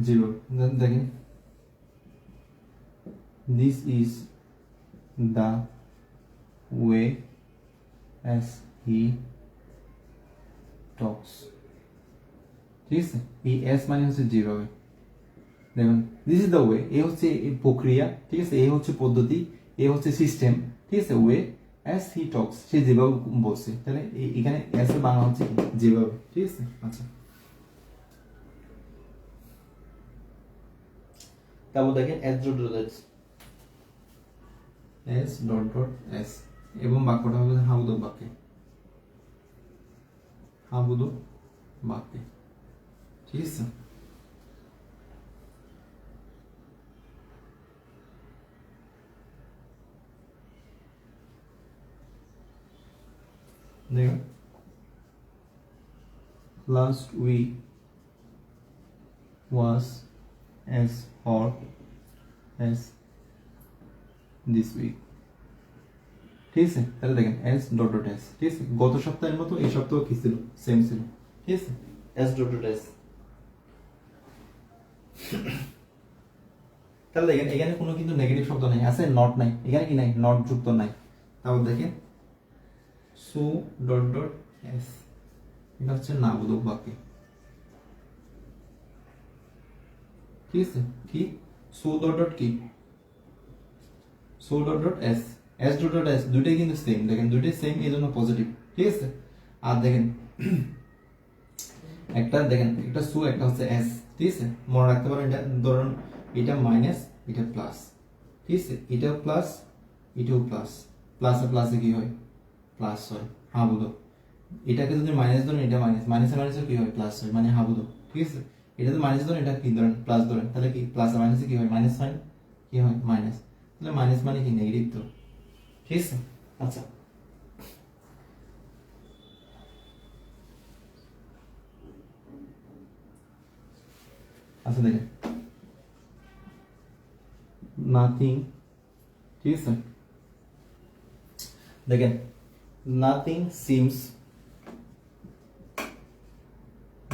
যেভাবে দেখেন this is the way as he talks। ঠিক আছে, এই এস মানে হচ্ছে যেভাবে। দেখুন দিস ইজ দ্য ওয়ে, এ হচ্ছে এই প্রক্রিয়া। ঠিক আছে, এ হচ্ছে পদ্ধতি, এ হচ্ছে সিস্টেম। ঠিক আছে, ওয়ে অ্যাজ হি টক্স, সে যেভাবে বলছে, তাহলে এখানে এস এর বাংলা হচ্ছে কি? যেভাবে। ঠিক আছে, আচ্ছা তারপর দেখেন S dot dot S, S dot dot S, এবং বাক্যটা হবে হাবুদক বাক্যে, হাবুদক বাক্যে। ঠিক আছে, দেখুন last week was as hot as this week। ঠিক আছে, তাহলে দেখেন এস ডট ডট এস। ঠিক আছে, গত সপ্তাহের মতো এই সপ্তাহ কি ছিল? সেম ছিল। ঠিক আছে, এস ডট ডট এস। তাহলে দেখেন এখানে কোনো কিন্তু নেগেটিভ শব্দ নাই, আছে নট নাই, এখানে কি নাই? নট যুক্ত নাই। তারপর দেখেন সো ডট ডট এস, এটা হচ্ছে নাবোধক বাক্য। ঠিক আছে, কি সো ডট ডট কি so dot dot S, S dot dot S, দুইটাই কিন্তু সেম। দেখেন দুইটাই সেম, এই জন্য পজিটিভ। ঠিক আছে, আর দেখেন একটা দেখেন একটা সো, একটা হচ্ছে এস। ঠিক আছে, মনে রাখতে পারেন এটা, ধরুন এটা মাইনাস, এটা প্লাস। ঠিক আছে, এটাও প্লাস, এটাও প্লাস, প্লাসে প্লাসে কি হয়? প্লাস হয়। হ্যাঁ বুঝো, এটাকে যদি মাইনাস ধরেন, এটা মাইনাস, মাইনাসে মাইনাসে কি হয়? প্লাস হয়, মানে হ্যাঁ বুঝো। ঠিক আছে, এটা তো মাইনাস ধরেন, এটা কি ধরেন? প্লাস ধরেন, তাহলে কি প্লাসে মাইনাসে কি হয়? মাইনাস হয়, কি হয়? মাইনাস। তাহলে মাইনাস মানে কি? নেগেটিভ তো। ঠিক আছে, আচ্ছা আচ্ছা দেখেন নাথিং। ঠিক আছে, দেখেন নাথিং সিমস,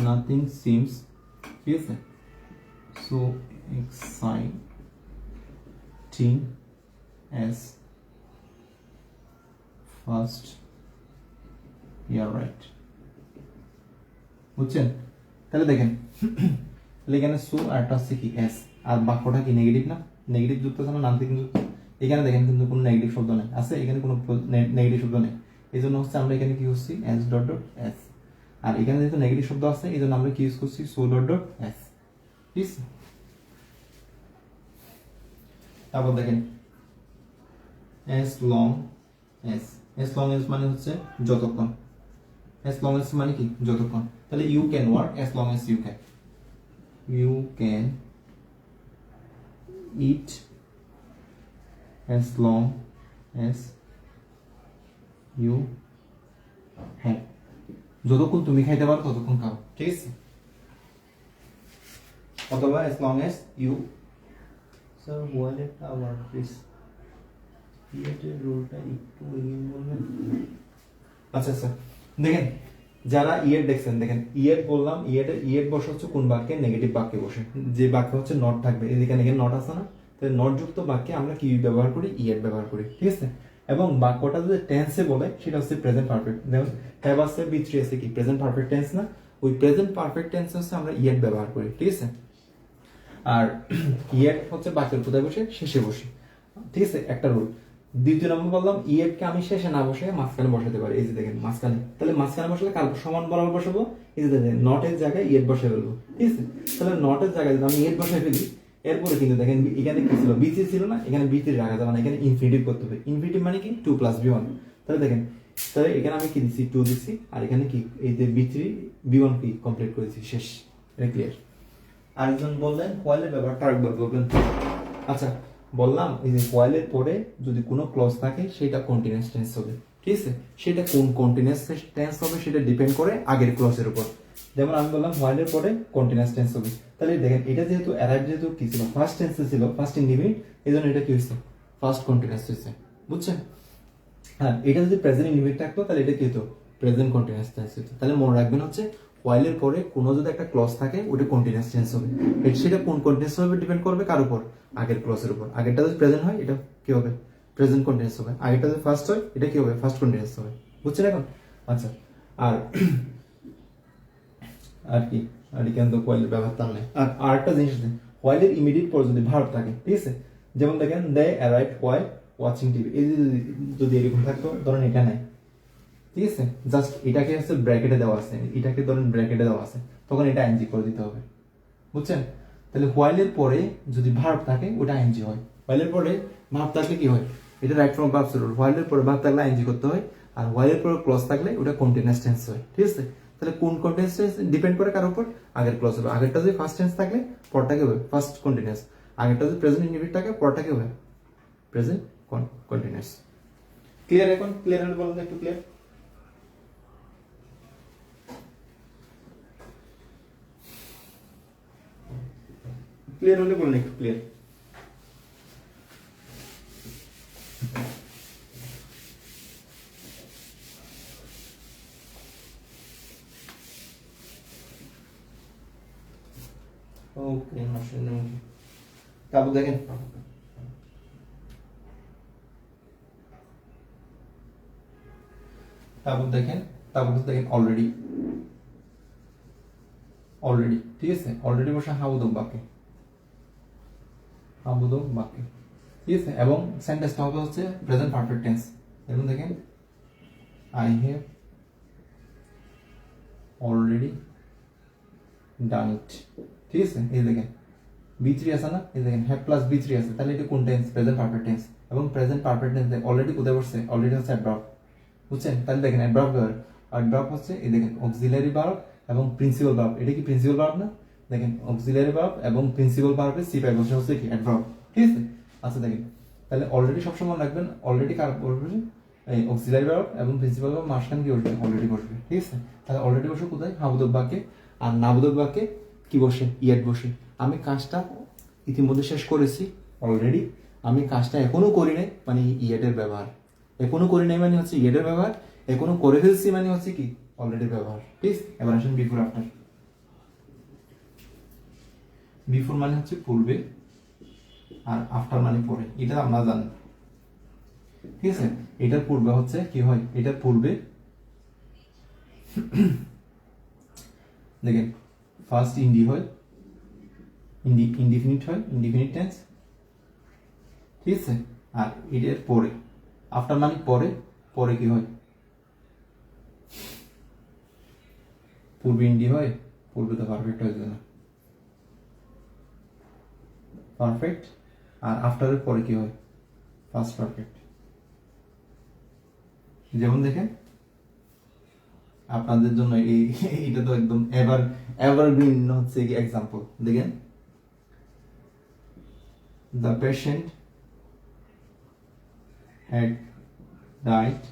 নাথিং সিমস, ঠিক আছে, so exciting as first year, right? বুঝছেন? তাহলে দেখেন তাহলে এখানে সো আর একটা হচ্ছে কি? এস, আর বাক্যটা কি নেগেটিভ না? নেগেটিভ যুক্ত আছে না, নাথিং যুক্ত। এখানে দেখেন কিন্তু কোনো নেগেটিভ শব্দ নেই, আছে এখানে কোনো নেগেটিভ শব্দ নেই। এই জন্য হচ্ছে আমরা এখানে কি করছি? S dot dot S. আর এখানে যেহেতু নেগেটিভ শব্দ আছে এই জন্য আমরা কি ইউজ করছি? So dot dot S. ঠিক আছে, তারপর দেখেন S long S, S long S মানে হচ্ছে যতক্ষণ। এস লং এস মানে কি? যতক্ষণ। তাহলে you can work as long as you can, you can eat as long as you have, যতক্ষণ তুমি খাইতে পারো ততক্ষণ খাও। ঠিক আছে, অথবা as long as you sir ওয়ালেটটা আবার প্লিজ ইয়েটের রুলটা একটু এগিয়ে বলবেন। আচ্ছা স্যার দেখেন, যারা ইয়েট দেখছেন দেখেন, ইয়েট বললাম, ইয়েট বসে হচ্ছে কোন বাক্যে? নেগেটিভ বাক্যে বসে, যে বাক্য হচ্ছে নট থাকবে, এখানে নট আছে না, তাহলে নট যুক্ত বাক্যে আমরা কি ব্যবহার করি? ইয়েট ব্যবহার করি, ঠিক আছে। এবং বাক্যটা যদি টেন্সে বলে সেটা হচ্ছে প্রেজেন্ট পারফেক্ট। যেমন হ্যাভ আছে, বি থ্রি আছে, কি প্রেজেন্ট পারফেক্ট টেন্স না? ওই প্রেজেন্ট পারফেক্ট টেন্স হচ্ছে আমরা ইয়েট ব্যবহার করি, ঠিক আছে। আর ইয়েট হচ্ছে বাক্যের কোথায় বসে? শেষে বসে, ঠিক আছে, একটা রুল। দ্বিতীয় নম্বর বললাম ইয়েটকে আমি শেষে না বসে মাঝখানে বসাতে পারি, এই যে দেখেন মাঝখানে, তাহলে মাঝখানে বসালে কার সমান বরাবর বসাবো? এই যে দেখেন নটের জায়গায় ইয়েট বসে ফেলবো, ঠিক আছে। তাহলে নটের জায়গায় যদি আমি ইয়েট বসাই ফেলি, এরপরে কিন্তু দেখেন এখানে কি ছিল? বি3 ছিল না, এখানে বি3 রাখা যাবে না, এখানে ইনফিনিটিভ করতে হবে। ইনফিনিটিভ মানে কি? 2 + b1। তাহলে দেখেন, তাহলে এখানে আমি কি দিচ্ছি? 2 দিচ্ছি, আর এখানে কি এই যে বি3 b1 কি কমপ্লিট করেছি, শেষ। এটা ক্লিয়ার। আরেকজন বললেন হোয়াইলের ব্যাপারটা আরেকবার বলবেন। আচ্ছা বললাম এই যে হোয়াইলের পরে যদি কোনো ক্লজ থাকে সেটা কন্টিনিউয়াস টেন্স হবে, ঠিক আছে। সেটা কোন কন্টিনিউয়াস টেন্স হবে সেটা ডিপেন্ড করে আগের ক্লজের উপর। যেমন আমি বললাম হোয়াইলের পরে কন্টিনিউয়াস টেন্স হবে, তাহলে দেখেন এটা যেহেতু অ্যারাইভ যেহেতু কি ছিল? ফার্স্ট টেন্সে ছিল, ফার্স্ট ইনডিফিনিট, এই জন্য এটা কি হয়েছে? ফার্স্ট কন্টিনিউয়াস হয়েছে, বুঝছেন? হ্যাঁ, এটা যদি প্রেজেন্ট ইনডিফিনিট থাকতো তাহলে এটা কি হতো? প্রেজেন্ট কন্টিনিউয়াস টেন্স হতো। তাহলে মনে রাখবেন হচ্ছে হোয়াইলের পরে কোনো যদি একটা ক্লজ থাকে ওটা কন্টিনিউয়াস টেন্স হবে। সেটা কোন কন্টিনিউয়াস হবে ডিপেন্ড করবে কার উপর? আগের ক্লজের উপর। আগেরটা যদি প্রেজেন্ট হয় এটা কি হবে? প্রেজেন্ট কন্টিনিউয়াস হবে। আগেরটা যদি ফার্স্ট হয় এটা কি হবে? ফার্স্ট কন্টিনিউয়াস হবে, বুঝছেন এখন? আচ্ছা, আর আর কি আর কিন্তু হোয়াইলের ব্যবহার তার নেই। আর আরেকটা জিনিস দেন, হোয়াইলের ইমিডিয়েট পরে যদি ভার্ব থাকে, ঠিক আছে, যেমন দেখেন they arrived while watching TV, এই যদি এরকম থাকতো, ধরেন এটা নাই, ঠিক আছে, জাস্ট এটাকে হচ্ছে ব্র্যাকেটে দেওয়া আছে, এটাকে ধরেন ব্র্যাকেটে দেওয়া আছে, তখন এটা আইএনজি করে দিতে হবে, বুঝছেন? তাহলে হোয়াইলের পরে যদি ভার্ব থাকে ওটা আইএনজি হয়। হোয়াইলের পরে ভার্ব থাকলে কি হয়? এটা রাইট ফ্রম ভার্ব রুল। হোয়াইলের পরে ভার্ব থাকলে আইএনজি করতে হয়, আর হোয়াইলের পরে ক্লজ থাকলে ওটা কন্টিনিউয়াস টেন্স হয়, ঠিক আছে। তাহলে কোন কন্টিনিউয়াস টেন্স ডিপেন্ড করে কার উপর? আগের ক্লজ হবে। আগেরটা যদি ফার্স্ট টেন্স থাকলে পরটা কি হবে? First continuous. আগেরটা যদি প্রেজেন্ট ইনডিফিনিট থাকে পরটা কি হবে? Present continuous. ক্লিয়ার? এখন ক্লিয়ার হলে বলুন একটু ক্লিয়ার। ক্লিয়ার হলে বলুন একটু ক্লিয়ার। ওকে, তারপর দেখেন অলরেডি, ঠিক আছে, অলরেডি বসে হাবুদক বাক্যে, ঠিক আছে। এবং সেন্টেন্সটা হবে হচ্ছে প্রেজেন্ট পারফেক্ট টেন্স। এবং দেখেন আই হ্যাভ অলরেডি ডান ইট, ঠিক আছে। এই দেখেন বি3 আছে না, এই দেখেন হ্যাভ প্লাস বি3 আছে, তাহলে এটা কোন টেন্স? Present perfect tense. এবং প্রেজেন্ট পারফেক্ট টেন্স অলরেডি কোথায় বসছে? অলরেডি হচ্ছে অ্যাডভার্ব, বুঝছেন? তাহলে দেখেন অ্যাডভার্ব অ্যাডভার্ব হচ্ছে এই দেখেন অক্সিলারি ভার্ব এবং প্রিন্সিপাল ভার্ব। এটা কি প্রিন্সিপাল ভার্ব না? দেখেন অক্সিলারি ভার্ব এবং প্রিন্সিপাল ভার্বের সিপাই বসে হচ্ছে কি? অ্যাডভার্ব, ঠিক আছে। আচ্ছা দেখেন, তাহলে অলরেডি সবসময় রাখবেন অলরেডি কার বসবে? এই অক্সিলারি ভার্ব এবং প্রিন্সিপাল ভার্ব মাঝখানে কি বসবে? অলরেডি বসবে, ঠিক আছে। তাহলে অলরেডি বসে কোথায়? হাবুদক বাক্যে। আর নাবুদক বাক্যে কি বসে? ইয়েট বসে। আমি কাজটা ইতিমধ্যে শেষ করেছি অলরেডি, আমি কাজটা এখনো করি নাই মানে ইয়েটের ব্যবহার। এখনো করি নাই মানে হচ্ছে ইয়েটের ব্যবহার, এখনো করে ফেলছি মানে হচ্ছে কি? অলরেডি ব্যবহার, ঠিক? এবার আসেন বিফোর আফটার। বিফোর মানে হচ্ছে পূর্বে, আর আফটার মানে পরে, এটা আমরা জানি, ঠিক আছে। এটার পূর্বে হচ্ছে কি হয়? এটার পূর্বে দেখেন ফার্স্ট ইন্ডি হয়, ইনডিফিনিট হয়, ইনডিফিনিট টেন্স, ঠিক আছে। আর এটার পরে আফটার মানে পরে, পরে কি হয়? পূর্বে ইন্ডি হয়, পূর্বে তো পারফেক্ট হয়ে যায় না, পারফেক্ট। আর আফটারের পরে কি হয়? First perfect. যেমন দেখেন আপনাদের জন্য এইটা তো একদম এভারগ্রিন হচ্ছে কি এক্সাম্পল। দেখেন the patient had died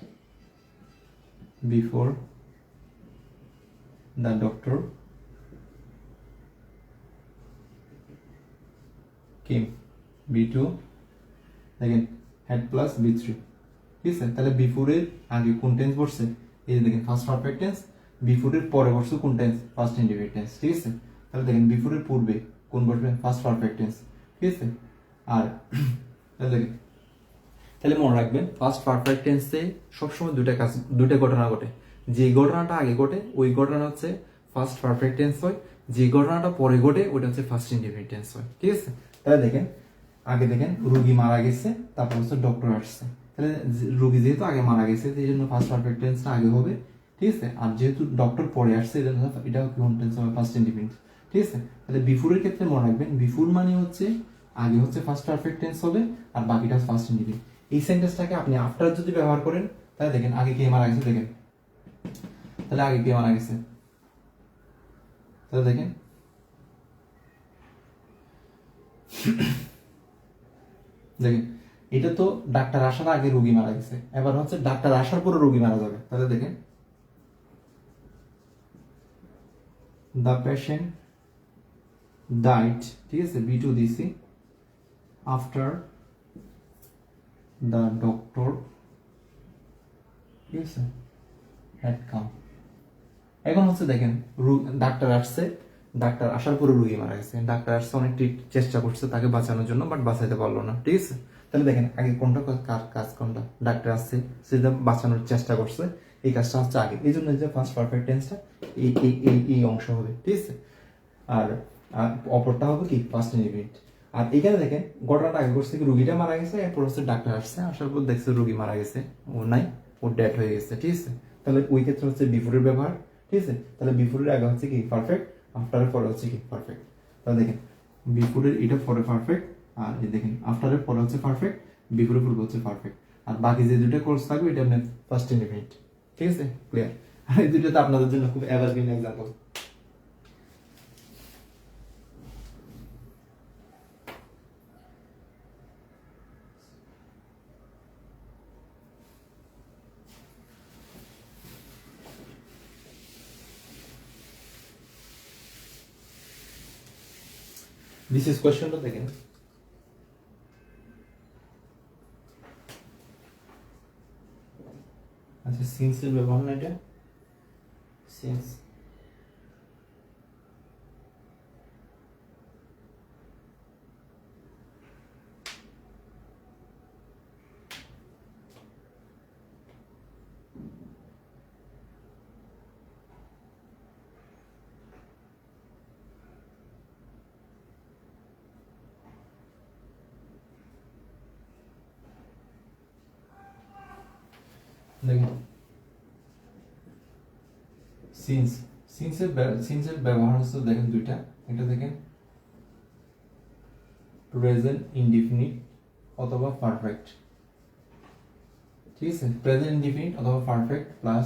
before the doctor came, B2 দেখেন হেড প্লাস B3, ঠিক আছে? তাহলে B4 এর আগে কোন টেন্স বসছে? এই যে দেখেন ফার্স্ট পারফেক্ট টেন্স। B4 এর পরে বসছে কোন টেন্স? ফার্স্ট ইনডিফিনিট টেন্স, ঠিক আছে? তাহলে দেখেন B4 এর পূর্বে কোন বসবে? ফার্স্ট পারফেক্ট টেন্স, ঠিক আছে? আর তাহলে দেখেন, তাহলে মনে রাখবেন ফার্স্ট পারফেক্ট টেন্সে সবসময় দুইটা ঘটনা ঘটে। যে ঘটনাটা আগে ঘটে ওই ঘটনা হচ্ছে ফার্স্ট পারফেক্ট টেন্স হয়, যে ঘটনাটা পরে ঘটে ওটা হচ্ছে ফার্স্ট ইনডিফিনিট টেন্স হয়, ঠিক আছে? তাহলে দেখেন আগে দেখেন রোগী মারা গেছে, তারপর হচ্ছে ডক্টর আসছে। তাহলে রোগী যেহেতু আগে মারা গেছে এই জন্য ফার্স্ট পারফেক্ট টেন্সটা আগে হবে, ঠিক আছে? আর যেহেতু ডক্টর পরে আসছে এই জন্য এটা কোন টেন্স হবে? ফার্স্ট ইনডিফিনিট, ঠিক আছে? তাহলে বিফোর এর ক্ষেত্রে মনে রাখবেন বিফোর মানে হচ্ছে আগে হচ্ছে ফার্স্ট পারফেক্ট টেন্স হবে আর বাকিটা ফার্স্ট ইনডিফিনিট। এই সেন্টেন্সটাকে আপনি আফটার যদি ব্যবহার করেন তাহলে দেখেন আগে কে মারা গেছে, দেখেন তাহলে আগে কে মারা গেছে, তাহলে দেখেন দেখেন এটা তো ডাক্তার আসার আগে রোগী মারা গেছে, এবার হচ্ছে ডাক্তার আসার পরে রোগী মারা যাবে। তাহলে দেখেন দ্য পেশেন্ট ডাইড, ঠিক আছে? B2 দিছি আফটার দ্য ডক্টর, ঠিক আছে, হ্যাড কাম। এখন হচ্ছে দেখেন ডাক্তার আসছে, ডাক্তার আসার পরে রোগী মারা গেছে। ডাক্তার আসছে অনেক চেষ্টা করছে তাকে বাঁচানোর জন্য, বাট বাঁচাইতে পারলো না, ঠিক আছে? তাহলে দেখেন আগে কোনটা কার কাজ কোনটা? ডাক্তার আসছে, সেটা বাঁচানোর চেষ্টা করছে, এই কাজটা হচ্ছে আগে। এই জন্য যে ফার্স্ট পারফেক্ট টেন্সটা এই এই এই এই অংশ হবে, ঠিক আছে? আর অপরটা হবে কি? First indefinite. আর এখানে দেখেন ঘটনাটা আগে করছে কি রোগীটা মারা গেছে, এরপর হচ্ছে ডাক্তার আসছে, আসার পর দেখছে রোগী মারা গেছে, ও নাই, ও ডেড হয়ে গেছে, ঠিক আছে? তাহলে ওই ক্ষেত্রে হচ্ছে বিফোরের ব্যবহার, ঠিক আছে? তাহলে বিফোরের আগে হচ্ছে কি? পারফেক্ট, আফটারের পরে হচ্ছে কি? পারফেক্ট। তাহলে দেখেন বিফোরের এটা পরে পারফেক্ট, আর এই দেখেন আফটারের পরে হচ্ছে পারফেক্ট, বিফোরের পূর্বে হচ্ছে পারফেক্ট। আর বাকি যে দুটো কোর্স থাকবে এটা আপনার ফার্স্ট ইনডিফিনিট, ঠিক আছে? ক্লিয়ার? আর এই দুটোতে আপনাদের জন্য খুব এভারগ্রিন এক্সাম্পল। বিশেষ কোয়েশ্চনটা দেখেন, আচ্ছা সিন্সের ব্যবহার না এটা, সিন্স দেখেন সিন্সের ব্যবহার হচ্ছে দেখেন দুইটা, একটা দেখেন প্রেজেন্ট ইনডিফিনিট অথবা পারফেক্ট, ঠিক আছে? প্রেজেন্ট ইনডিফিনিট অথবা perfect plus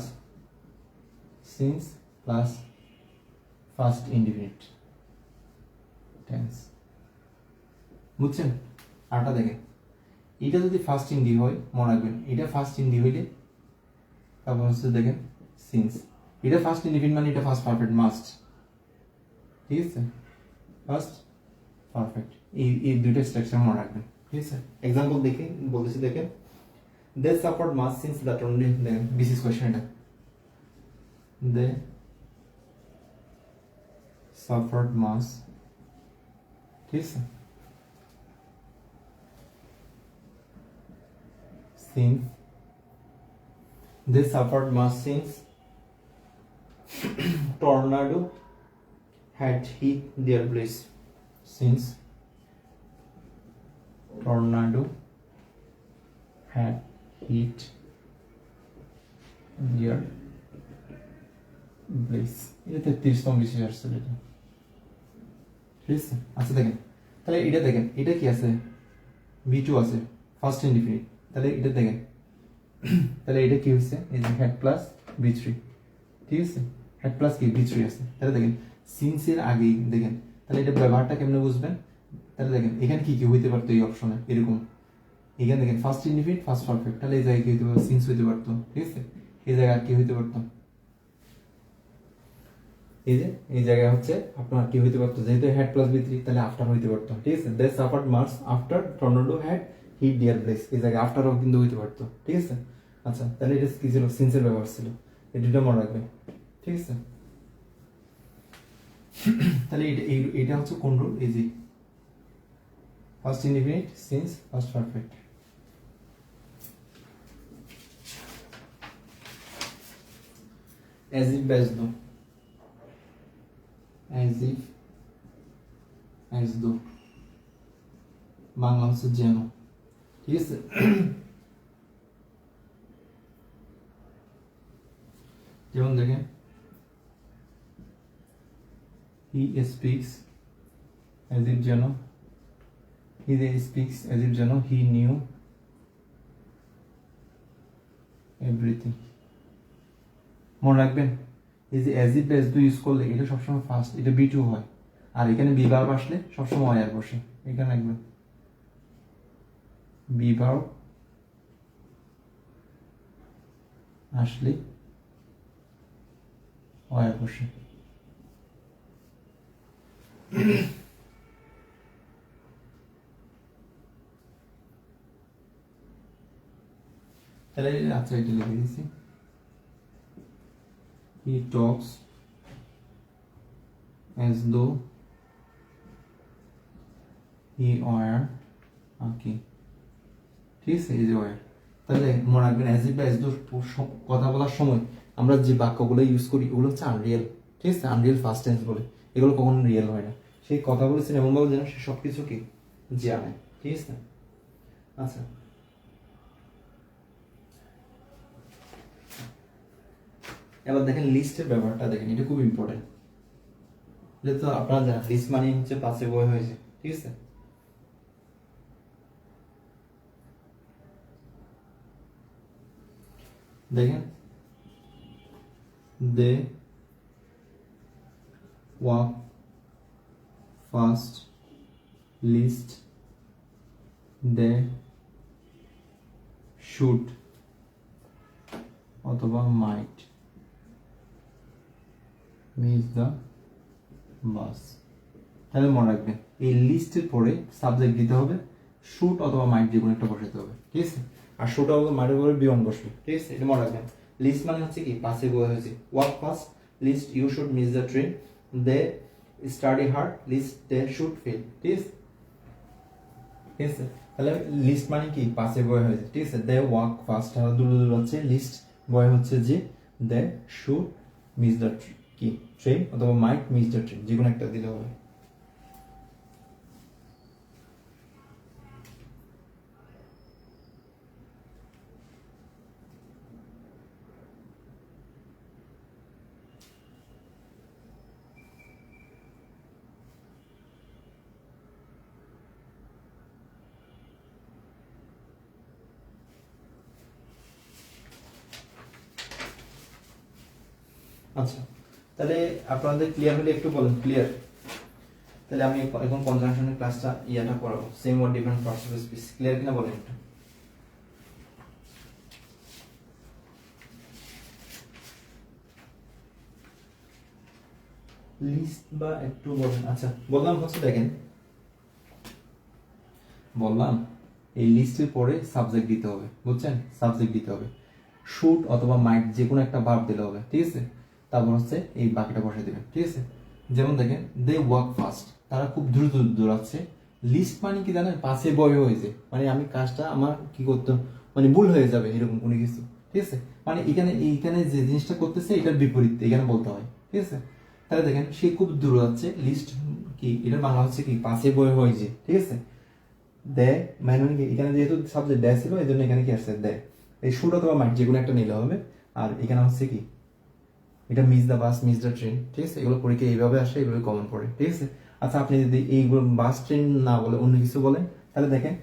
since plus first indefinite tense, বুঝছেন? আরটা দেখেন এটা যদি ফার্স্ট ইন্ডি হয় মনে রাখবেন এটা ফার্স্ট ইন্ডি হইলে তারপর হচ্ছে দেখেন সিন্স, এটা ফার্স্ট ইনডিফিনিট মানে এটা ফার্স্ট পারফেক্ট মাস্ট, ঠিক আছে? ফার্স্ট পারফেক্ট এই দুইটা স্ট্রাকচার মনে রাখবেন, ঠিক আছে? এক্সাম্পল দেখে বলতেছি দেখেন they support mass since that only, দেখেন বিসিস কোয়েশ্চন এটা, দে সাপোর্ট মাস, ঠিক আছে, since they suffered much since tornado had hit their place, since tornado had hit their place, এটা 33তম বিশেষ আসছে এটা, ঠিক আছে? আচ্ছা দেখেন তাহলে এটা দেখেন এটা কি আছে? B2 আছে ফার্স্ট ইনডিফিনিট, তাহলে এটা দেখেন তাহলে এটা কি হচ্ছে? এই যে হেড প্লাস B3, ঠিক আছে? হেড প্লাস কি B3 আছে, তাহলে দেখেন সিন্সের আগে দেখেন, তাহলে এটা ব্যবহারটা কেমনে বুঝবেন? তাহলে দেখেন এখানে কি কি হইতে পারতো এই অপশনে এরকম, এখানে দেখেন ফার্স্ট ইনডিফিনিট ফার্স্ট পারফেক্ট, তাহলে এই জায়গায় কি হইতে পারতো? সিন্স হইতে পারতো, ঠিক আছে? এই জায়গায় আর কি হইতে পারতো? এই যে এই জায়গায় হচ্ছে আপনার কি হইতে পারতো, যেহেতু হেড প্লাস বি3 তাহলে আফটার হইতে পারতো, ঠিক আছে। They suffered marks after tornado had hit their place, এই জায়গায় আফটারও কিন্তু হইতে পারতো, ঠিক আছে। আচ্ছা, তাহলে এটা কি ছিল, সিন্সের ব্যবহার ছিল, এই দুটো মনে রাখবে, ঠিক আছে। তাহলে এটা হচ্ছে কোন রুল, এই যে first indefinite since first perfect. as if as though, as if as though, Bangla হচ্ছে যেন, ঠিক আছে। যেমন দেখেন, he speaks as if যেন, he speaks as if যেন he knew everything। মনে রাখবেন, এই যে as if as though use করলে এটা সবসময় ফার্স্ট, এটা বি2 হয়, আর এখানে বি ভার্ব আসলে সবসময় ওয়ার বসে, এখানে রাখবেন বি ভার্ব আসলে ওয়ার বসে। তাহলে আচ্ছা এটা লিখে দিচ্ছি, he talks as though he were okay, ঠিক আছে, এই যে were। তাহলে মনে রাখবেন as if as though কথা বলার সময় আমরা যে বাক্যগুলো ইউজ করি ওগুলো হচ্ছে আনরিয়েল, ঠিক আছে, আনরিয়েল ফার্স্ট টেন্স বলে, এগুলো কখনো রিয়েল হয় না। সেই কথা বলেছেন এমন ভাবে যেন সে সবকিছু কি জানে, ঠিক আছে। আচ্ছা, এবার দেখেন লিস্টের ব্যাপারটা দেখেন, এটা খুব ইম্পর্টেন্ট। যেহেতু আপনারা জানেন লিস্ট মানে হচ্ছে পাশে বই হয়েছে, ঠিক আছে। দেখেন, they walk fast, lest, they should অথবা মাইট মিস দ্য বাস। তাহলে মনে রাখবেন এই লিস্টের পরে সাবজেক্ট দিতে হবে, শুট অথবা মাইট যে কোনো একটা বসাতে হবে, ঠিক আছে। আর শুট অথবা মাইটের পরে বিয়ন বসবে, ঠিক আছে, এটা মনে রাখবেন। লিস্ট মানে হচ্ছে কি পাশে বই হয়েছে, walk fast, lest you should miss the train, they study hard, lest they should fail, ঠিক আছে, ঠিক আছে। তাহলে লিস্ট মানে কি পাশে বই হয়েছে, ঠিক আছে। দে ওয়াক ফাস্ট আর দূর দূর হচ্ছে, লিস্ট বয় হচ্ছে যে, দে শুড মিস দ্য কি ট্রেন অথবা মাইট মিস দ্য ট্রেন, যে কোনো একটা দিলে হবে। আচ্ছা, তাহলে আপনাদের ক্লিয়ার হলে একটু বলেন ক্লিয়ার। তাহলে আমি এখন কনজাংশনের ক্লাসটা ইয়াটা করাবো, same word different parts of speech, clear কিনা বলেন একটু। লিস্ট বা একটু বলেন। আচ্ছা, বললাম হচ্ছে দেখেন, বললাম এই লিস্টের পরে সাবজেক্ট দিতে হবে, বুঝছেন, সাবজেক্ট দিতে হবে, শুড অথবা মাইট যে কোনো একটা ভার্ব দিলে হবে, ঠিক আছে। তারপর হচ্ছে এই বাকিটা বসে দিবেন, ঠিক আছে। যেমন দেখেন, দে ওয়াক ফাস্ট, তারা খুব দ্রুত দৌড়াচ্ছে। লিস্ট মানে কি জানেন, পাশে বয় হয়েছে, মানে আমি কাজটা আমার কি করতে মানে ভুল হয়ে যাবে এরকম কোনো কিছু, ঠিক আছে। মানে এইখানে যে জিনিসটা করতেছে এটার বিপরীত এখানে বলতে হয়, ঠিক আছে। তাহলে দেখেন সে খুব দূর যাচ্ছে, লিস্ট কি এটার বাংলা হচ্ছে কি পাশে বয় হয়েছে, ঠিক আছে। দে মানে কি এখানে যেহেতু সাবজেক্ট দে ছিল এই জন্য এখানে কি আসছে দে, এই শুড অথবা মাইট যে কোনো একটা নিলে হবে। আর এখানে হচ্ছে কি এটা miss the bus miss the train, ঠিক আছে। এগুলো পরীক্ষা এইভাবে আসে, এইভাবে কমন পড়ে, ঠিক আছে। আচ্ছা, আপনি যদি এইগুলো বাস ট্রেন না বলে অন্য কিছু বলেন তাহলে দেখেন,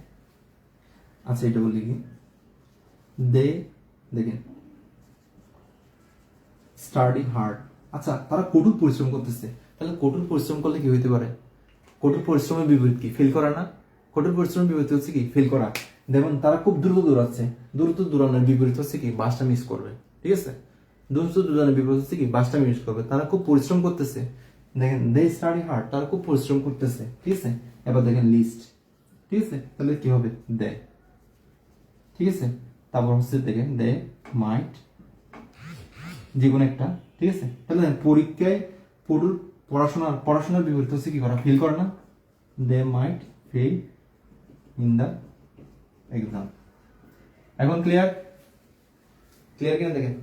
আচ্ছা এটা বলি কি, দে দেখেন স্টাডি হার্ড, আচ্ছা তারা কঠোর পরিশ্রম করতেছে। তাহলে কঠোর পরিশ্রম করলে কি হইতে পারে, কঠোর পরিশ্রমের বিপরীত কি ফেল করা না, কঠোর পরিশ্রমের বিপরীত হচ্ছে কি ফেল করা। দেখুন তারা খুব দ্রুত দৌড়াচ্ছে, দ্রুত দৌড়ানোর বিপরীত হচ্ছে কি বাসটা মিস করবে, ঠিক আছে। দুজনের বিপরীত হচ্ছে কি বাস টাইম ইউজ করবে, তারা খুব পরিশ্রম করতেছে। দেখেন দে স্টাডি হার্ড, তারা খুব পরিশ্রম করতেছে, ঠিক আছে। এবার দেখেন লিস্ট, ঠিক আছে, তাহলে কি হবে দে, ঠিক আছে। তারপর হচ্ছে দেখেন দে মাইট, যে কোনো একটা, ঠিক আছে। তাহলে পরীক্ষায় পড়াশোনার বিপরীত হচ্ছে কি করা, ফেল করা না, দে মাইট ফেল ইন দা এক্সাম। এখন ক্লিয়ার কিনা দেখেন,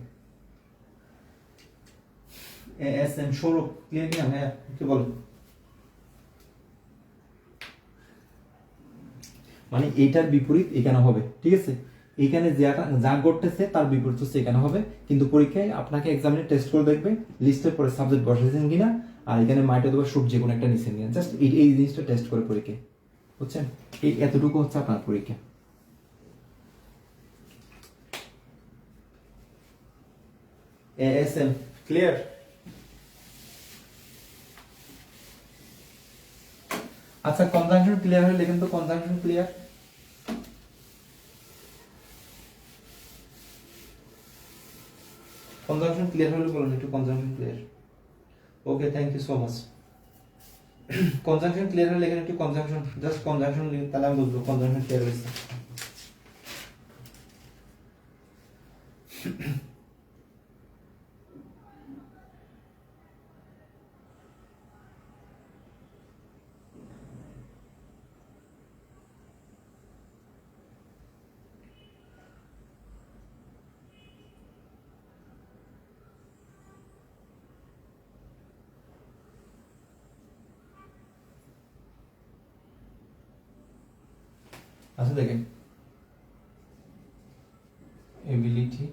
এস এম সৌরভ ক্লিয়ার কিনা? হ্যাঁ কি বলেন? মানে এইটার বিপরীত এখানে হবে, ঠিক আছে। এখানে যা ঘটতেছে তার বিপরীত হচ্ছে এখানে হবে, কিন্তু পরীক্ষায় আপনাকে এক্সামিনে টেস্ট করে দেখবে লিস্টের পরে সাবজেক্ট বসাইছেন কিনা, আর এখানে মাইটে দেওয়া সব যে কোনো একটা নিছেন কিনা, জাস্ট এই জিনিসটা টেস্ট করে পরীক্ষায়, বুঝছেন। এই এতটুকু হচ্ছে আপনার পরীক্ষা। ASM clear? আচ্ছা কনজাংশন ক্লিয়ার হলে লেখেন তো, কনজাংশন ক্লিয়ার? কনজাংশন ক্লিয়ার হলে বলুন একটু, conjunction clear. Okay thank you so much. Conjunction clear হলে লেখেন একটু কনজাংশন, জাস্ট কনজাংশন লিখুন, তাহলে আমি বুঝবো কনজাংশন ক্লিয়ার হয়েছে। আচ্ছা দেখেন ability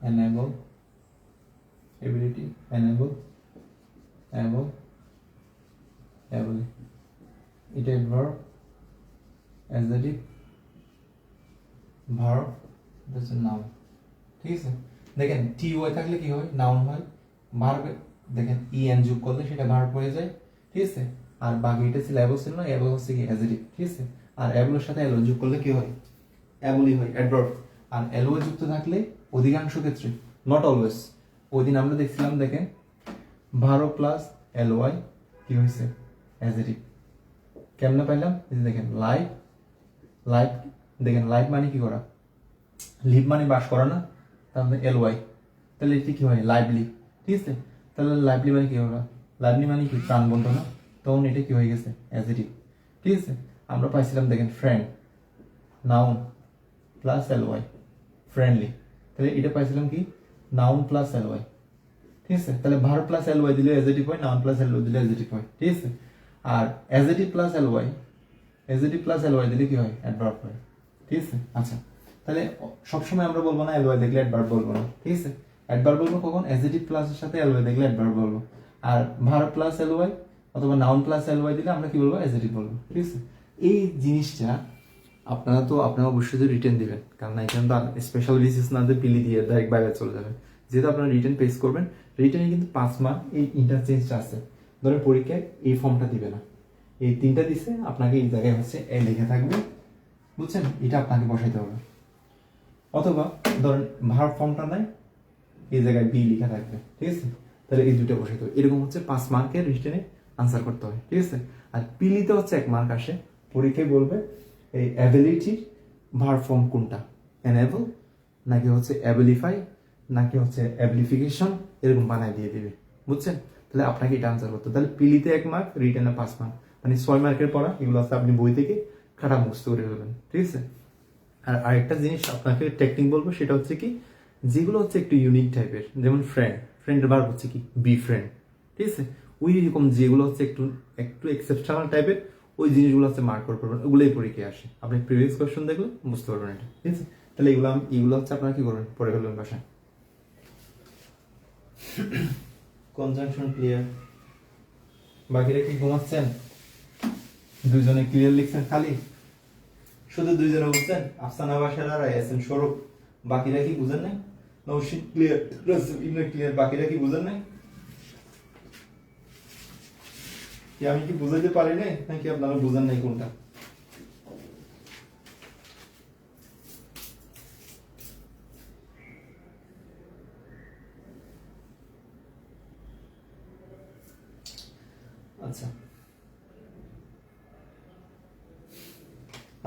enable ability enable able এটা verb adjective verb that's a noun, ঠিক আছে। দেখেন টি ওয়াই থাকলে কি হয়, নাউন হয়। ভার্ব দেখেন en যোগ করলে সেটা ভার্ব হয়ে যায়, ঠিক আছে। আর বাকি এটা ছিল অ্যাবল ছিল না, অ্যাবল হচ্ছে কি অ্যাডজেক্টিভ, ঠিক আছে। আর অ্যাবলের সাথে এলো যোগ করলে কি হয়, অ্যাবলই হয়, অ্যাডভার্ব। আর এলো যুক্ত থাকলে অধিকাংশ ক্ষেত্রে, নট অলওয়েজ, ওই দিন আমরা দেখছিলাম দেখেন ভার্ব প্লাস এলওয়াই কি হয়েছে অ্যাডজেক্টিভ। কেমনে পাইলাম, এই যে দেখেন লাইফ, লাইফ দেখেন লাইফ মানে কি করা, লিভ মানে বাস করা না, তাহলে এলওয়াই, তাহলে এটি কি হয় লাইভলি, ঠিক আছে। তাহলে লাইভলি মানে কি করা, লাইভলি মানে কি প্রাণবন্ত না, তখন এটা কি হয়ে গেছে অ্যাডজেক্টিভ, ঠিক আছে। আমরা পাইছিলাম দেখেন friend, noun plus LY, friendly, তাহলে এটা পাইছিলাম কি নাউন প্লাস এলওয়াই, ঠিক আছে। তাহলে ভার্ব প্লাস এলওয়াই দিলে অ্যাডজেক্টিভ হয়, নাউন প্লাস এলওয়াই দিলে অ্যাডজেক্টিভ হয়, ঠিক আছে। আর অ্যাডজেক্টিভ প্লাস এলওয়াই দিলে কি হয় অ্যাডভার্ব হয়, ঠিক আছে। আচ্ছা তাহলে সবসময় আমরা বলবো না এলওয়াই দেখলে অ্যাডভার্ব বলবো না, ঠিক আছে। অ্যাডভার্ব বলবো কখন, অ্যাডজেক্টিভ প্লাসের সাথে এলওয়াই দেখলে অ্যাডভার্ব বলবো। আর ভার্ব প্লাস এলওয়াই অথবা নাউন প্লাস এলওয়াই দিলে আমরা কি বলবো অ্যাডজেক্টিভ বলবো, ঠিক আছে। এই জিনিসটা আপনারা অবশ্যই রিটেন দিবেন, কারণ এখানে তো স্পেশাল বেসিস না দিয়ে পিলি দিয়ে ডাইরেক্ট বাইরে চলে যাবে। যেহেতু আপনারা রিটেন পেস করবেন, রিটেনে কিন্তু 5 মার্ক এই ইন্টারচেঞ্জটা আছে। ধরেন পরীক্ষায় এই ফর্মটা দিবে না, এই 3টা দিছে, আপনাকে এই জায়গায় হচ্ছে এ লেখা থাকবে, বুঝছেন, এটা আপনাকে বসাইতে হবে। অথবা ধরেন ভার্ব ফর্মটা নাই, এই জায়গায় বি লেখা থাকবে, ঠিক আছে। তাহলে এই দুটো বসাইতে হবে, এরকম হচ্ছে 5 মার্কের রিটেনে আনসার করতে হয়, ঠিক আছে। আর পিলিতে হচ্ছে 1 মার্ক আসে, পরীক্ষায় বলবে এই অ্যাবিলিটির ভার্ব ফর্ম কোনটা, এনেবল নাকি হচ্ছে অ্যাবিলিফাই নাকি হচ্ছে অ্যাবিলিফিকেশন, এরকম বানায় দিয়ে দিবে, বুঝছেন। তাহলে আপনাকে এটা আনসার করতে, তাহলে পিলিতে 1 মার্ক, রিটেনে 5 মার্ক, মানে 6 মার্কের পড়া, এগুলো আছে আপনি বই থেকে খাতা মুখস্থ করে ফেলবেন, ঠিক আছে। আর আরেকটা জিনিস আপনাকে টেকনিক বলবো, সেটা হচ্ছে কি যেগুলো হচ্ছে একটু ইউনিক টাইপের, যেমন ফ্রেন্ডের ভার্ব হচ্ছে কি বি ফ্রেন্ড, ঠিক আছে। ওই রকম যেগুলো হচ্ছে একটু এক্সেপশনাল টাইপের, ওই জিনিসগুলো হচ্ছে মার্ক করে পড়বেন, ওগুলোই পরীক্ষায় আসে। আপনি প্রিভিয়াস কোয়েশ্চন দেখলে বুঝতে পারবেন এটা, ঠিক আছে। তাহলে এগুলো হচ্ছে আপনারা কি করবেন, পড়ে ফেলবেন বাসায়। Conjunction clear? বাকিরা কি ঘুমাচ্ছেন? দুজনে ক্লিয়ার লিখছেন খালি? শুধু দুইজনে বুঝছেন, আফসানা বাসার আর এসএম স্বরূপ, বাকিরা কি বুঝেন নাই? নৌশিদ ক্লিয়ার, রাসেল ইবনে ক্লিয়ার, বাকিরা কি বুঝেন নাই? কি আমি কি বুঝাইতে পারি নাই, নাকি আপনারা বুঝেন নাই কোনটা?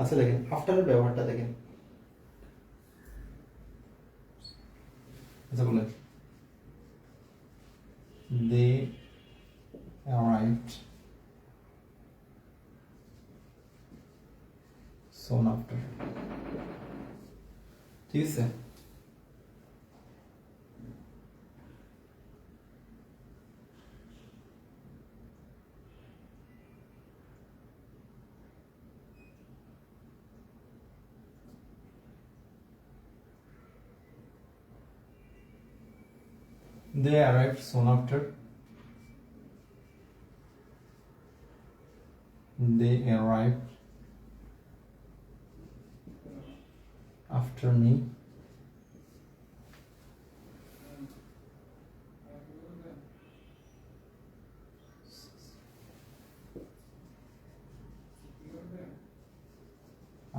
আচ্ছা দেখেন আফটারের ব্যবহারটা দেখেন। আচ্ছা বলেন, দে arrived soon after, ঠিক আছে। They arrived soon after. They arrived after me.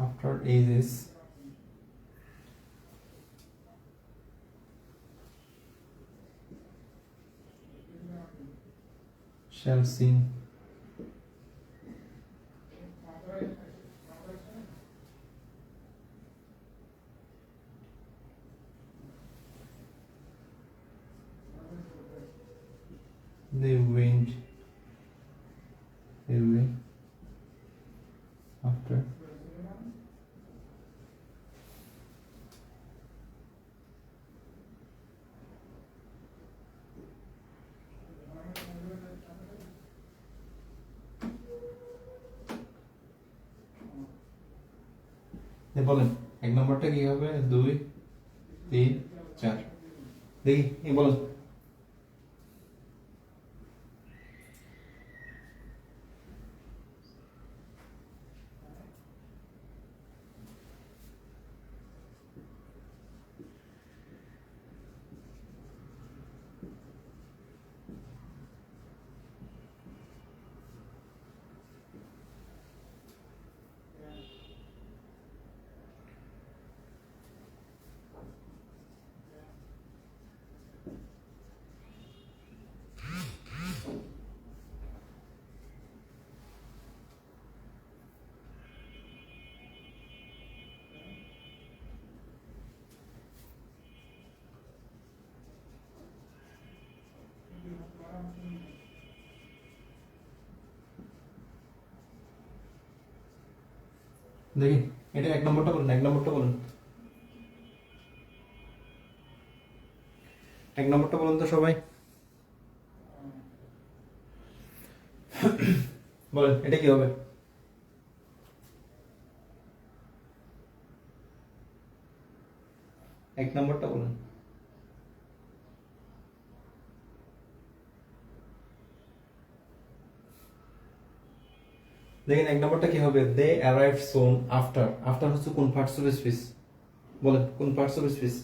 After ages. Shall sing. They went away after. বলেন এক নম্বরটা কি হবে? 2 3 4, দেখি বলেন। দেখি এটা এক নম্বরটা বলুন, এক নম্বরটা বলুন, এক নম্বরটা বলুন তো সবাই বলেন এটা কি হবে? এক নম্বরটা বলুন। দেখেন এক নম্বরটা কি হবে? দে অ্যারাইভড সুন আফটার। আফটার হচ্ছে কোন পার্টস অফ স্পিচ? বলেন কোন পার্টস অফ স্পিচ?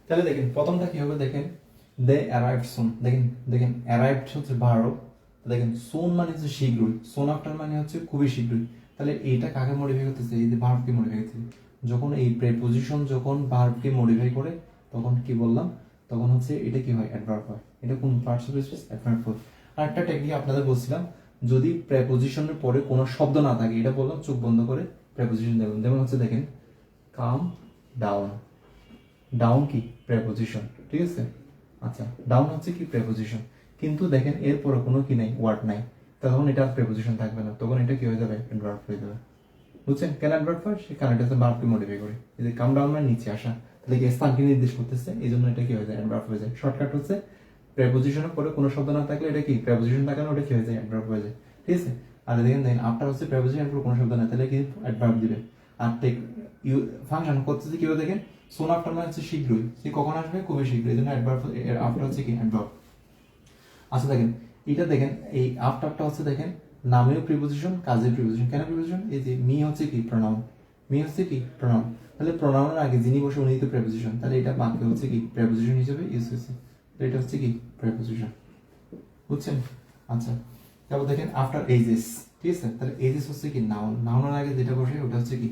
তাহলে দেখেন প্রথমটা কি হবে, দেখেন দে অ্যারাইভড সুন, দেখেন দেখেন অ্যারাইভড হচ্ছে ভার্ব, দেখেন সুন মানে হচ্ছে শীঘ্রই, সুন আফটার মানে হচ্ছে খুবই শীঘ্রই। তাহলে এইটা কাকে মডিফাই করতেছে, এই যে ভার্বকে মডিফাই করতেছে। যখন এই প্রেপোজিশন যখন ভার্বকে মডিফাই করে তখন কি বললাম, তখন হচ্ছে এটা কি হয়, অ্যাডভার্ব হয়। এটা কোন পার্টিসিপল স্পেস, অ্যাডভার্ব হয়। আর একটা টেকনিক আপনাদের বলছিলাম, যদি প্রেপোজিশনের পরে কোনো শব্দ না থাকে, এটা বললাম চোখ বন্ধ করে প্রেপোজিশন দেবেন। যেমন হচ্ছে দেখেন কাম ডাউন, ডাউন কি প্রেপোজিশন, ঠিক আছে। আচ্ছা ডাউন হচ্ছে কি প্রেপোজিশন, কিন্তু দেখেন এরপরে কোনো কি নাই, ওয়ার্ড নাই, তখন এটা প্রেপোজিশন থাকবে না, তখন এটা কি হয়ে যাবে, অ্যাডভার্ব হয়ে যাবে। বুঝছেন কেন অ্যাডভার্ব হয়, সে কারণ এটা হচ্ছে ভার্বকে মডিফাই করে। এই যে কাম ডাউন মানে নিচে আসা, তাহলে কি স্থানকে নির্দেশ করতেছে, এই জন্য এটা কি হয়ে যায়, অ্যাডভার্ব হয়ে যায়। শর্টকাট হচ্ছে প্রেপোজিশনের পরে কোনো শব্দ না থাকলে এটা কি প্রেপোজিশন থাকে না, ওটা কি হয়ে যায়, অ্যাডভার্ব হয়ে যায়, ঠিক আছে। আর দেখেন দেখেন আফটার হচ্ছে প্রেপোজিশনের পরে কোনো শব্দ না, তাহলে কি অ্যাডভার্ব দিবে। আর টেক ইউ ফাংশন করতেছে কিভাবে, দেখেন সোন আফটার মানে হচ্ছে শীঘ্রই, সে কখন আসবে, খুবই শীঘ্রই, এই জন্য অ্যাডভার্ব আফটার হচ্ছে কি অ্যাডভার্ব। আচ্ছা দেখেন এটা দেখেন এই আফটারটা হচ্ছে দেখেন নামের প্রিপোজিশন, কাজের প্রিপোজিশন। কেন প্রিপোজিশন, এই যে মি হচ্ছে কি প্রনাউন, মি হচ্ছে কি প্রনাউন, তাহলে প্রনাউনের আগে যিনি বসে উনি তো প্রিপোজিশন, তাহলে এটা বাক্যে হচ্ছে কি প্রিপোজিশন হিসেবে ইউজ হয়েছে, তো এটা হচ্ছে কি প্রিপোজিশন। বুঝছেন। আচ্ছা তারপর দেখেন আফটার এজেস, ঠিক আছে, তাহলে এজেস হচ্ছে কি নাউন, নাউনের আগে যেটা বসে ওটা হচ্ছে কি,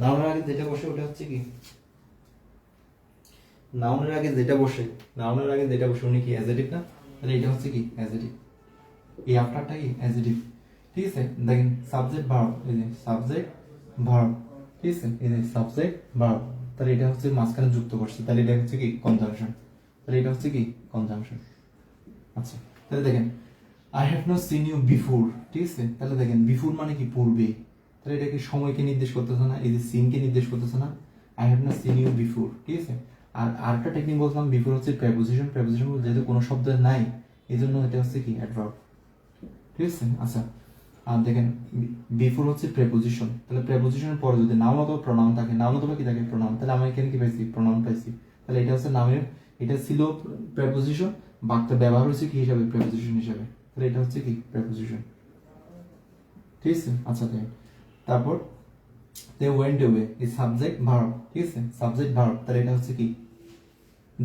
নাউনের আগে যেটা বসে ওটা হচ্ছে কি, নাউনের আগে যেটা বসে, নাউনের আগে যেটা বসে উনি কি অ্যাডজেক্টিভ না, তাহলে এটা হচ্ছে কি অ্যাডজেক্টিভ। এই আফটারটা কি অ্যাডজেক্টিভ, ঠিক আছে। দেখেন সাবজেক্ট ভার্ব, এই যে সাবজেক্ট ভার্ব, ঠিক আছে, এই যে সাবজেক্ট ভার্ব, তাহলে এটা হচ্ছে মাঝখানে যুক্ত করছে, তাহলে এটা হচ্ছে কি কনজাংশন, তাহলে এটা হচ্ছে কি কনজাংশন। আচ্ছা তাহলে দেখেন I have not seen you before, ঠিক আছে, তাহলে দেখেন বিফোর মানে কি পূর্বে, তাহলে এটা কি সময়কে নির্দেশ করতেছে না, এই যে সিনকে নির্দেশ করতেছে না, I have not seen you before, ঠিক আছে। আর আরেকটা টেকনিক বললাম, বিফোর হচ্ছে প্রেপোজিশন, প্রেপোজিশন যেহেতু কোনো শব্দ নাই এই জন্য এটা হচ্ছে কি অ্যাডভার্ব, ঠিক আছে। আচ্ছা আর দেখেন বিফোর হচ্ছে প্রেপোজিশন, তাহলে প্রেপোজিশনের পরে যদি নাউন অথবা প্রনাউন থাকে, নাউন অথবা কি থাকে প্রনাউন, তাহলে আমি এখানে কি পাইছি, প্রনাউন পাইছি, তাহলে এটা হচ্ছে নামের, এটা ছিল প্রেপোজিশন, বাক্যে ব্যবহার হচ্ছে কি হিসাবে, প্রেপোজিশন হিসাবে, তাহলে এটা হচ্ছে কি প্রেপোজিশন, ঠিক আছে। আচ্ছা দেখেন তারপর দে ওয়েন্ট অ্যাওয়ে, এই সাবজেক্ট ভার্ব, ঠিক আছে, সাবজেক্ট ভার্ব, তাহলে এটা হচ্ছে কি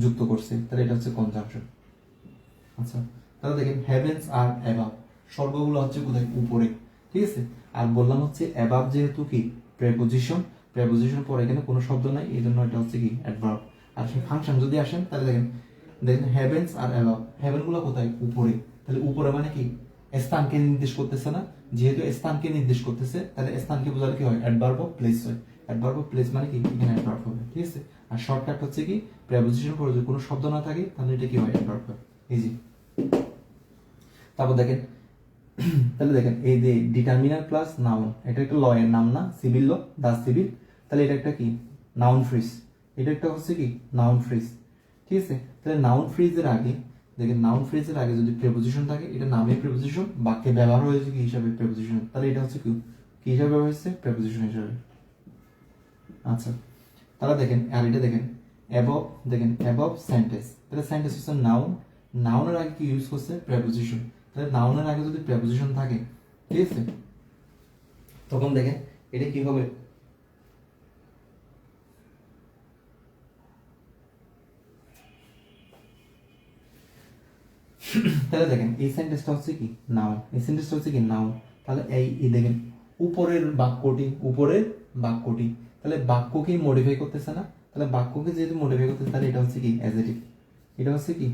যুক্ত করছে, তাহলে এটা হচ্ছে কনজাংশন। আচ্ছা তাহলে দেখেন হেভেন্স আর অ্যাবাভ, স্বর্গগুলো হচ্ছে কোথায়, উপরে, ঠিক আছে। আর বললাম হচ্ছে অ্যাবাভ যেহেতু কি প্রেপোজিশন, প্রেপোজিশন পরে এখানে কোনো শব্দ নাই, এই জন্য এটা হচ্ছে কি অ্যাডভার্ব। আর সেই ফাংশন যদি আসেন তাহলে দেখেন দেখেন হেভেন্স আর অ্যাবাভ, হেভেন গুলো কোথায়, উপরে, তাহলে উপরে মানে কি স্থানকে নির্দেশ করতেছে না, যেহেতু স্থানকে নির্দেশ করতেছে তাহলে স্থানকে বোঝালে কি হয়, অ্যাডভার্ব অফ প্লেস হয়, অ্যাডভার্ব অফ প্লেস মানে কি এখানে অ্যাডভার্ব হবে, ঠিক আছে। আর শর্টকাট হচ্ছে কি প্রেপোজিশন পরে যদি কোনো শব্দ না থাকে তাহলে এটা কি হয়, অ্যাডভার্ব হয়, ইজি। তারপর দেখেন তাহলে দেখেন এই যে ডিটারমিনার প্লাস নাউন, এটা একটা ল এর নাম না, সিভিল ল, দা সিভিল, তাহলে এটা একটা কি নাউন ফ্রেজ, এটা একটা হচ্ছে কি নাউন ফ্রেজ, ঠিক আছে। তাহলে নাউন ফ্রেজের আগে দেখেন, নাউন ফ্রেজের আগে যদি প্রেপোজিশন থাকে, এটা নামের প্রেপোজিশন, বাক্যে ব্যবহার হয়েছে কি হিসাবে, প্রেপোজিশন, তাহলে এটা হচ্ছে কি কি হিসাবে ব্যবহার হয়েছে, প্রেপোজিশন হিসাবে। আচ্ছা তাহলে দেখেন আর এটা দেখেন অ্যাবভ, দেখেন অ্যাবভ সেন্টেন্স, তাহলে সেন্টেন্স হচ্ছে নাউন, নাউনের আগে কি ইউজ করছে, প্রেপোজিশন, তাহলে নাউনের আগে যদি প্রেপোজিশন থাকে, ঠিক আছে, তখন দেখেন এটা কি হবে, তাহলে দেখেন এই সেন্টেন্সটা হচ্ছে কি নাউন, এই সেন্টেন্সটা হচ্ছে কি নাউন, তাহলে এই দেখেন উপরের বাক্যটি, উপরের বাক্যটি, তাহলে বাক্যকেই মডিফাই করতেছে না, তাহলে বাক্যকে যেহেতু মডিফাই করতেছে তাহলে এটা হচ্ছে কি অ্যাডজেক্টিভ, এটা হচ্ছে কি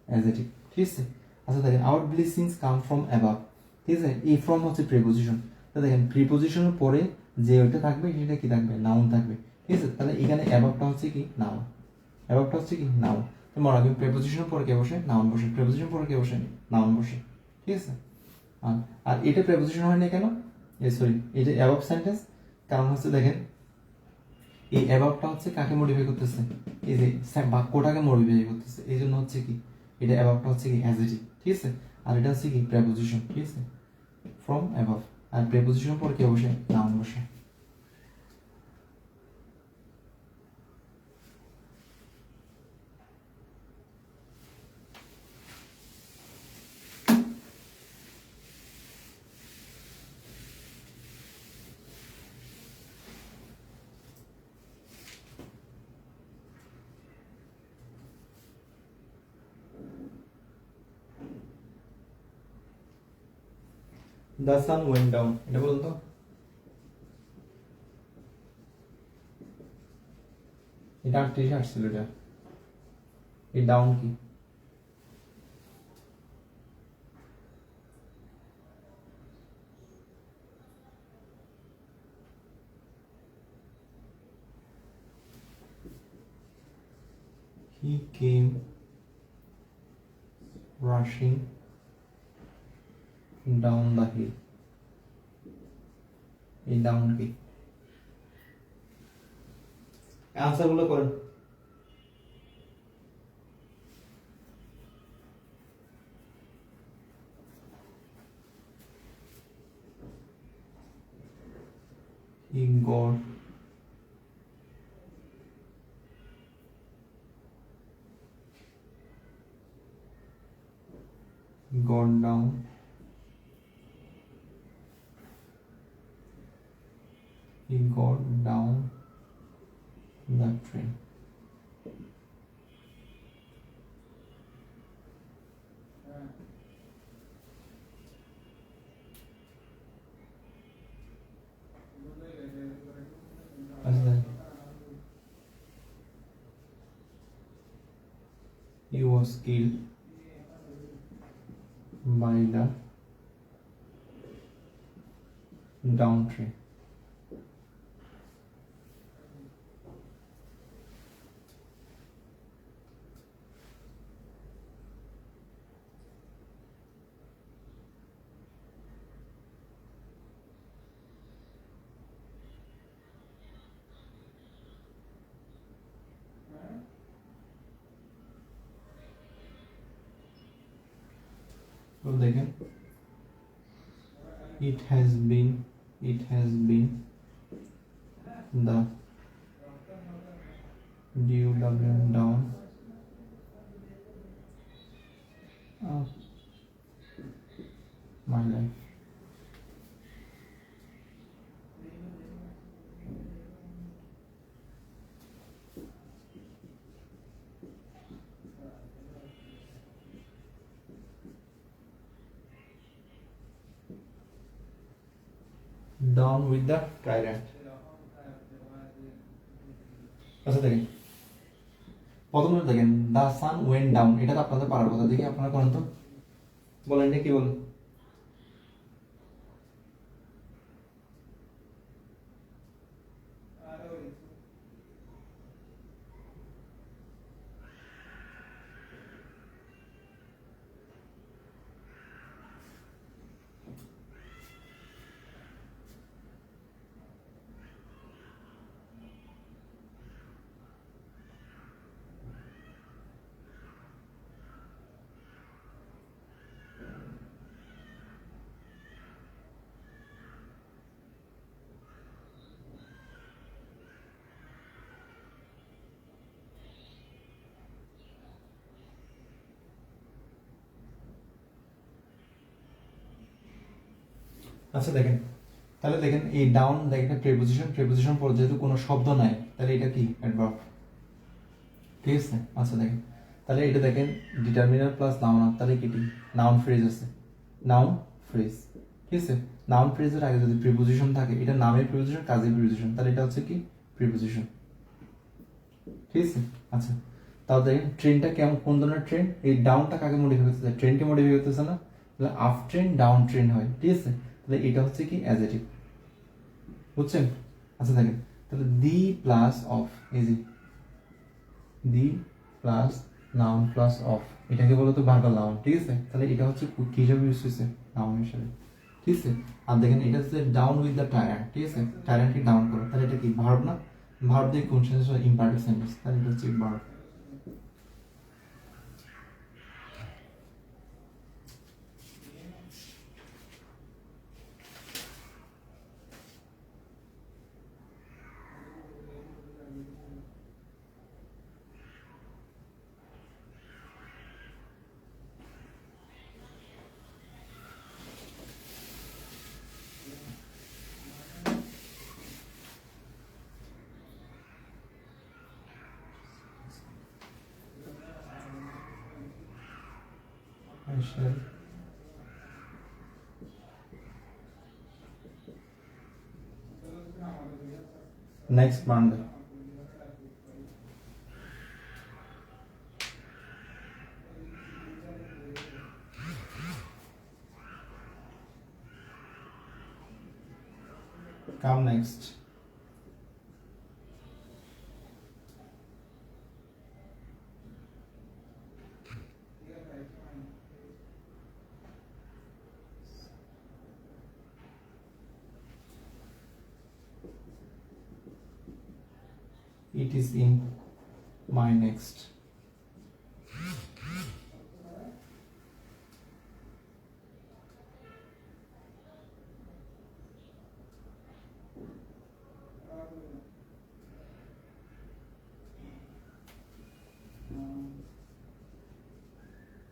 অ্যাডজেক্টিভ, ঠিক আছে। আচ্ছা দেখেন our blessings come from above, ঠিক আছে, এই ফ্রম হচ্ছে প্রিপোজিশন, তো দেখেন প্রিপোজিশনের পরে যে ওইটা থাকবে সেটা কি থাকবে, নাউন থাকবে, ঠিক আছে। তাহলে এখানে অ্যাবাভটা হচ্ছে কি নাউন, অ্যাবাভটা হচ্ছে কি নাউন, মনে রাখবেন প্রিপোজিশনের পরে কে বসে, নাউন বসে, প্রিপোজিশন পরে কে বসে, নাউন বসে, ঠিক আছে। আর এটা প্রিপোজিশন হয় না কেন, সরি এটা অ্যাবাভ সেন্টেন্স, কারণ হচ্ছে দেখেন এই অ্যাবাভটা হচ্ছে কাকে মডিফাই করতেছে, এই যে বাক্যটাকে মডিফাই করতেছে, এই জন্য হচ্ছে কি এটা অ্যাবাভটা হচ্ছে কি অ্যাডজেক্টিভ, ঠিক আছে। আর এটা হচ্ছে কি প্রিপোজিশন, ঠিক আছে, ফ্রম অ্যাবাভ, আর প্রিপোজিশন পরে কে বসে, নাউন বসে। দ্য সান ওয়েন্ট ডাউন, এটা বলুন তো। এটা 38 আসছিল, এটা এই ডাউন কি? He came rushing down the hill, এই ডাউন কি? আনসার গুলো করেন। He got down the train. He was killed by the down train. তো দেখেন, it has been the DUW down of my life. Down with the tyrant. আচ্ছা দেখেন, প্রথমে দেখেন দ্য সান ওয়েন্ট ডাউন, এটা তো আপনাদের পারার কথা। দেখি আপনারা করেন তো, বলেন এটা কি বলেন। আচ্ছা দেখেন, তাহলে দেখেন এই ডাউন দেখেন প্রিপোজিশন পর যেহেতু কোনো শব্দ নাই, তাহলে এটা কি অ্যাডভার্ব, ঠিক আছে। আচ্ছা দেখেন, তাহলে এটা দেখেন ডিটারমিনার প্লাস নাউন, তাহলে কি নাউন ফ্রেজ আছে, নাউন ফ্রেজ, ঠিক আছে। নাউন ফ্রেজের আগে যদি প্রিপোজিশন থাকে, এটা নামের প্রিপোজিশন, কাজের প্রিপোজিশন, তাহলে এটা হচ্ছে কি প্রিপোজিশন, ঠিক আছে। আচ্ছা, তাহলে দেখেন ট্রেনটা কেমন, কোন ধরনের ট্রেন, এই ডাউনটা কাকে মডিফাই করতেছে, ট্রেনকে মডিফাই করতেছে না, তাহলে আপ ট্রেন ডাউন ট্রেন হয়, ঠিক আছে। তাহলে এটা হচ্ছে কি অ্যাডজেক্টিভ, বুঝছেন। আচ্ছা দেখেন, তাহলে দি প্লাস অফ, এই যে the plus noun plus of, এটাকে বলো তো ভার্বাল নাউন, ঠিক আছে। তাহলে এটা হচ্ছে কি হিসাবে ইউজ হয়েছে, নাউন হিসাবে, ঠিক আছে। আর দেখেন এটা হচ্ছে ডাউন উইথ দ্য টায়ার্ড, ঠিক আছে, টায়ার্ডকে ডাউন করো, তাহলে এটা কি ভার্ব না, ভার্ব দিয়ে কোন সেন্টেন্স হয়, ইম্পারেটিভ সেন্টেন্স, তাহলে এটা হচ্ছে verb. I shall next Monday. Come next. It is in my next.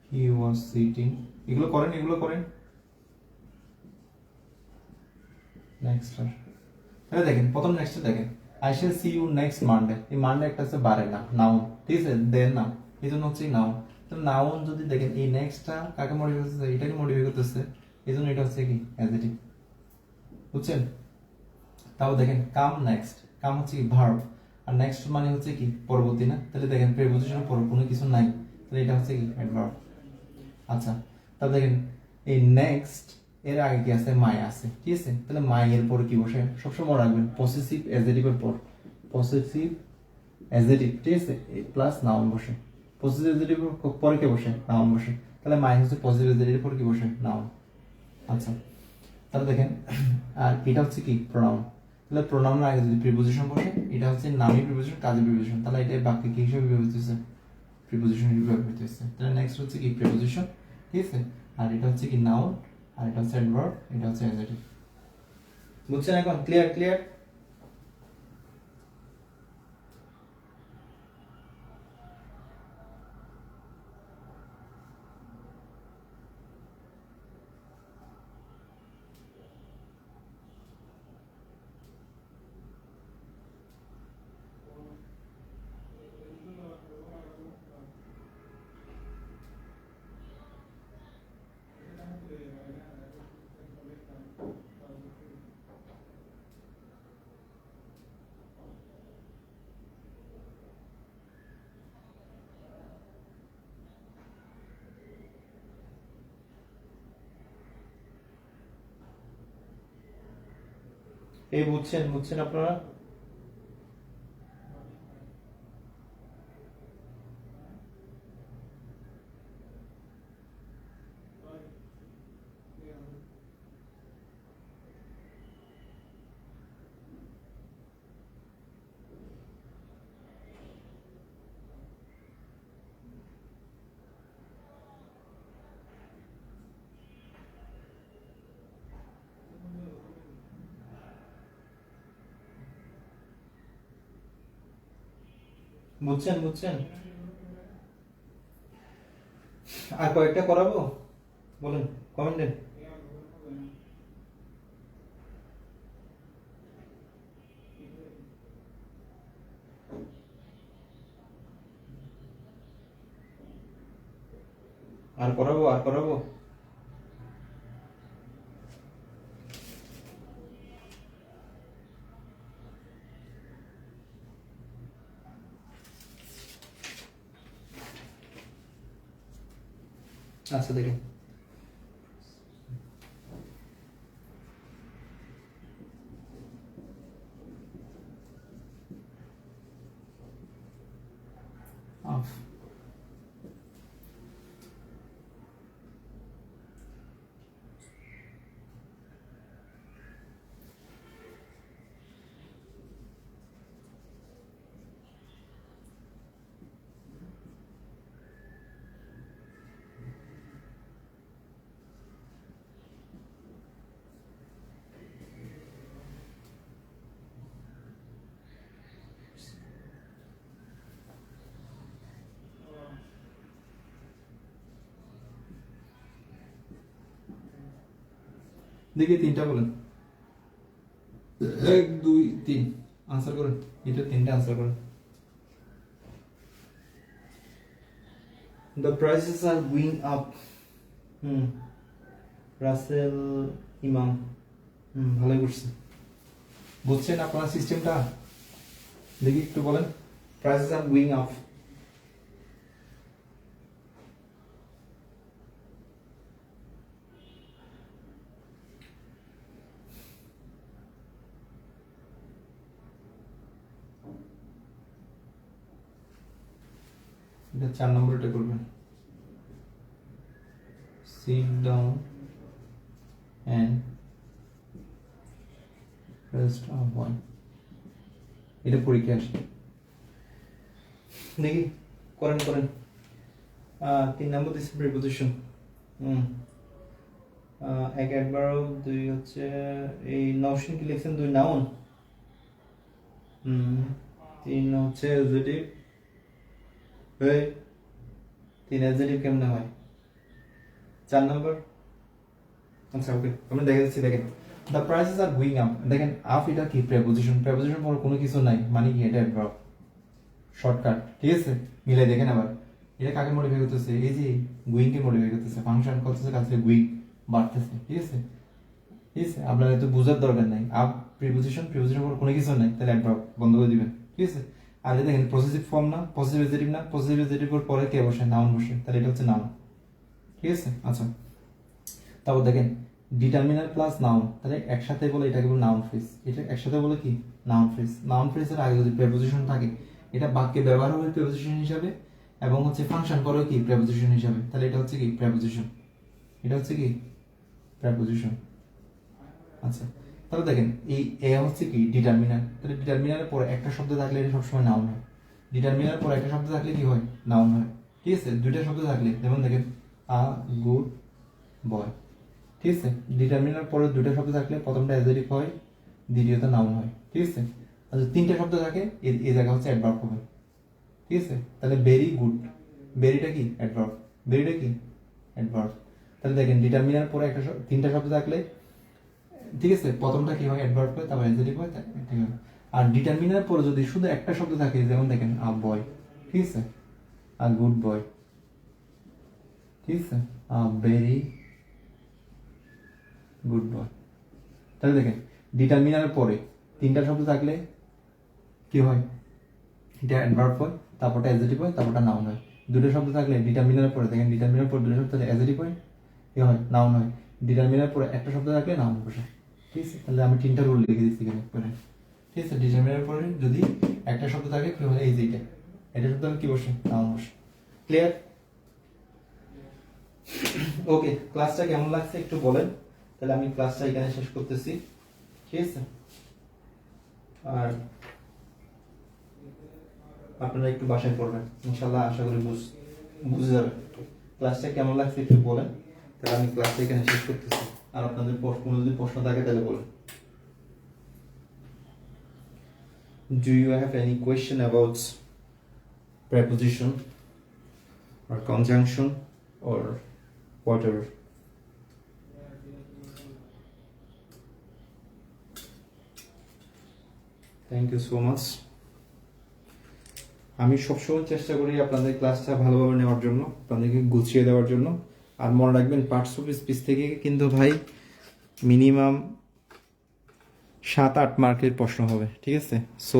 He was sitting. এগুলো করেন নেক্সট এটা দেখেন প্রথম নেক্সটে দেখেন I shall see you next Monday. এই মানডে একটা আছে বারে না নাউন, ঠিক আছে, দেন নাম, এই জন্য হচ্ছে নাউন। তো নাউন যদি দেখেন এই নেক্সটটা কাকে মডিফাই করতেছে, এটাকে মডিফাই করতেছে, এই জন্য এটা হচ্ছে কি অ্যাডজেক্টিভ, বুঝছেন? তাও দেখেন কাম নেক্সট, কাম হচ্ছে কি ভার্ব, আর নেক্সট মানে হচ্ছে কি পরবর্তী না, তাহলে দেখেন প্রিপোজিশনের পর কোনো কিছু নাই, তাহলে এটা হচ্ছে কি অ্যাডভার্ব। আচ্ছা, তাহলে দেখেন এই নেক্সট এর আগে কি আছে, মাই আছে, ঠিক আছে, তাহলে মাই এর পর কি বসে সবসময় মনে রাখবেন পসেসিভ অ্যাডজেক্টিভের পর, পসেসিভ অ্যাডজেক্টিভ, ঠিক আছে, প্লাস নাউন বসে, পসেসিভ অ্যাডজেক্টিভের পরে কে বসে, নাউন বসে, তাহলে মাই হচ্ছে পসেসিভ অ্যাডজেক্টিভের পর কি বসে, নাউন। আচ্ছা, তাহলে দেখেন আর এটা হচ্ছে কি প্রোনাউন, তাহলে প্রোনাউনের আগে যদি প্রিপোজিশন বসে, এটা হচ্ছে নামী প্রিপোজিশন, কাজী প্রিপোজিশন, তাহলে এটা বাক্যে কি হিসেবে ব্যবহৃত হচ্ছে, প্রিপোজিশন হিসেবে ব্যবহৃত হচ্ছে। তাহলে নেক্সট হচ্ছে কি প্রিপোজিশন, ঠিক আছে, আর এটা হচ্ছে কি নাউন, আর এটা হচ্ছে অ্যাডভার্ব, এটা হচ্ছে অ্যাডজেক্টিভ। বুঝছেন এখন? ক্লিয়ার? এই বুঝছেন আপনারা? বুঝছেন? আর কয়েকটা করাবো, বলেন কমেন্টে। আর করাবো। আচ্ছা দেখেন, অফ, দেখি তিনটা বলেন, 1 2 3 আনসার করেন, এটা তিনটা আনসার করেন। The prices are going up. Rasel ইমাম, ভালোই করছে। বুঝছেন আপনারা সিস্টেমটা? দেখি একটু বলেন, প্রাইসেস আর গোয়িং আপ। এটা 4 নম্বরটা করবেন, sit down and rest of one। এটা পরীক্ষা আসে, দেখি করেন করেন। 3 নম্বর দিচ্ছে প্রিপোজিশন। এক অ্যাডভার্ব, 2 হচ্ছে এই নওশিন কি লিখছেন, 2 নাউন, 3 হচ্ছে অ্যাডজেক্টিভ। এই 3 অ্যাডজেক্টিভ কেমনে হয়? 4 নম্বর, আচ্ছা ওকে আমি দেখে দিচ্ছি। দেখেন the prices are going up, দেখেন আপ এটা কি প্রেপোজিশন, প্রেপোজিশন পর কোনো কিছু নাই মানে কি এটা অ্যাডভার্ব, শর্টকাট, ঠিক আছে। মিলাই দেখেন আবার এটা কাকে মডিফাই করতেছে, এই যে গোয়িং কে মডিফাই করতেছে, ফাংশন করতেছে কাছে গোয়িং বাড়তেছে, ঠিক আছে। ঠিক আছে, আপনার এত বোঝার দরকার নাই। আপ প্রিপোজিশন, প্রিপোজিশন পর কোনো কিছু নাই তাহলে অ্যাডভার্ব বন্ধ করে দিবেন, ঠিক আছে। আর এই দেখেন পজিটিভ ফর্ম না, পজিটিভ এডজেক্টিভ না, পজিটিভ এডজেক্টিভ পরে কে বসে, নাউন বসে, তাহলে এটা হচ্ছে নাউন, ঠিক আছে। আচ্ছা তারপর দেখেন ডিটারমিনার প্লাস নাউন, তাহলে একসাথে বলে এটাকে বলে নাউন ফ্রেজ, এটা একসাথে বলে কি নাউন ফ্রেজ। নাউন ফ্রেজের আগে যদি প্রেপোজিশন থাকে এটা বাক্যে ব্যবহার হবে প্রেপোজিশন হিসাবে, এবং হচ্ছে ফাংশন করে কি প্রেপোজিশন হিসাবে, তাহলে এটা হচ্ছে কি প্রেপোজিশন, এটা হচ্ছে কি প্রেপোজিশন। আচ্ছা তাহলে দেখেন এই এ হচ্ছে কি ডিটারমিনার, তাহলে ডিটারমিনারের পরে একটা শব্দ থাকলে এটা সবসময় নাউন হয়। ডিটারমিনার পরে একটা শব্দ থাকলে কি হয়, নাউন হয়, ঠিক আছে। দুইটা শব্দ থাকলে যেমন দেখেন আ গুড বয়, ঠিক আছে। ডিটারমিনার পরে দুটো শব্দ থাকলে প্রথমটা অ্যাডজেক্টিভ হয়, দ্বিতীয়টা নাউন হয়, ঠিক আছে। আচ্ছা তিনটা শব্দ থাকে এই জায়গা হচ্ছে অ্যাডভার্ব হবে, ঠিক আছে। তাহলে ভেরি গুড, ভেরিটা কি অ্যাডভার্ব, ভেরিটা কি অ্যাডভার্ব। তাহলে দেখেন ডিটারমিনার পরে একটা তিনটা শব্দ থাকলে, ঠিক আছে, প্রথমটা কি হয় অ্যাডভার্ব হয়, তারপর অ্যাডজেক্টিভ হয়, ঠিক আছে। আর ডিটারমিনার পরে যদি শুধু একটা শব্দ থাকে যেমন দেখেন আ বয়, ঠিক আছে, আ গুড বয়, ঠিক আছে, আ ভেরি গুড বয়। তাহলে দেখেন ডিটারমিনারের পরে তিনটা শব্দ থাকলে কি হয়, এটা অ্যাডভার্ব হয়, তারপরটা অ্যাডজেক্টিভ হয়, তারপরটা নাউন হয়। দুটো শব্দ থাকলে ডিটারমিনারের পরে দেখেন ডিটারমিনার পরে দুটো শব্দ অ্যাডজেক্টিভ হয়, কি হয় নাউন হয়। ডিটারমিনার পরে একটা শব্দ থাকলে নাউন বসে, ঠিক আছে। তাহলে আমি তিনটা রুল লিখে দিচ্ছি এখানে করে, ঠিক আছে। ডিটারমিনার পরে যদি একটা শব্দ থাকে কি হয়, এই যে এটা শব্দ কি বসে, নাউন বসে। ক্লিয়ার? ওকে, ক্লাসটা কেমন লাগছে একটু বলেন, তাহলে আমি ক্লাসটা এখানে শেষ করতেছি, ঠিক আছে। আর আপনারা একটু বাসায় পড়বেন, ইনশাল্লাহ আশা করি বুঝে যাবেন। ক্লাসটা কেমন লাগছে একটু বলেন, তাহলে আমি ক্লাসটা এখানে শেষ করতেছি। আর আপনাদের কোনো যদি প্রশ্ন থাকে তাহলে বলেন। Do you have any question about preposition or conjunction or whatever? Thank you so much. আমি সবসময় চেষ্টা করি আপনাদের ক্লাসটা ভালোভাবে নেওয়ার জন্য, আপনাদেরকে গুছিয়ে দেওয়ার জন্য। আর মনে রাখবেন পার্টস অফ স্পিচ থেকে কিন্তু ভাই মিনিমাম 7-8 মার্কের প্রশ্ন হবে, ঠিক আছে। সো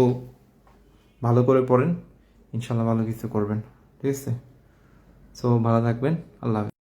ভালো করে পড়েন, ইনশাল্লাহ ভালো কিছু করবেন, ঠিক আছে। সো ভালো থাকবেন, আল্লাহ হাফেজ।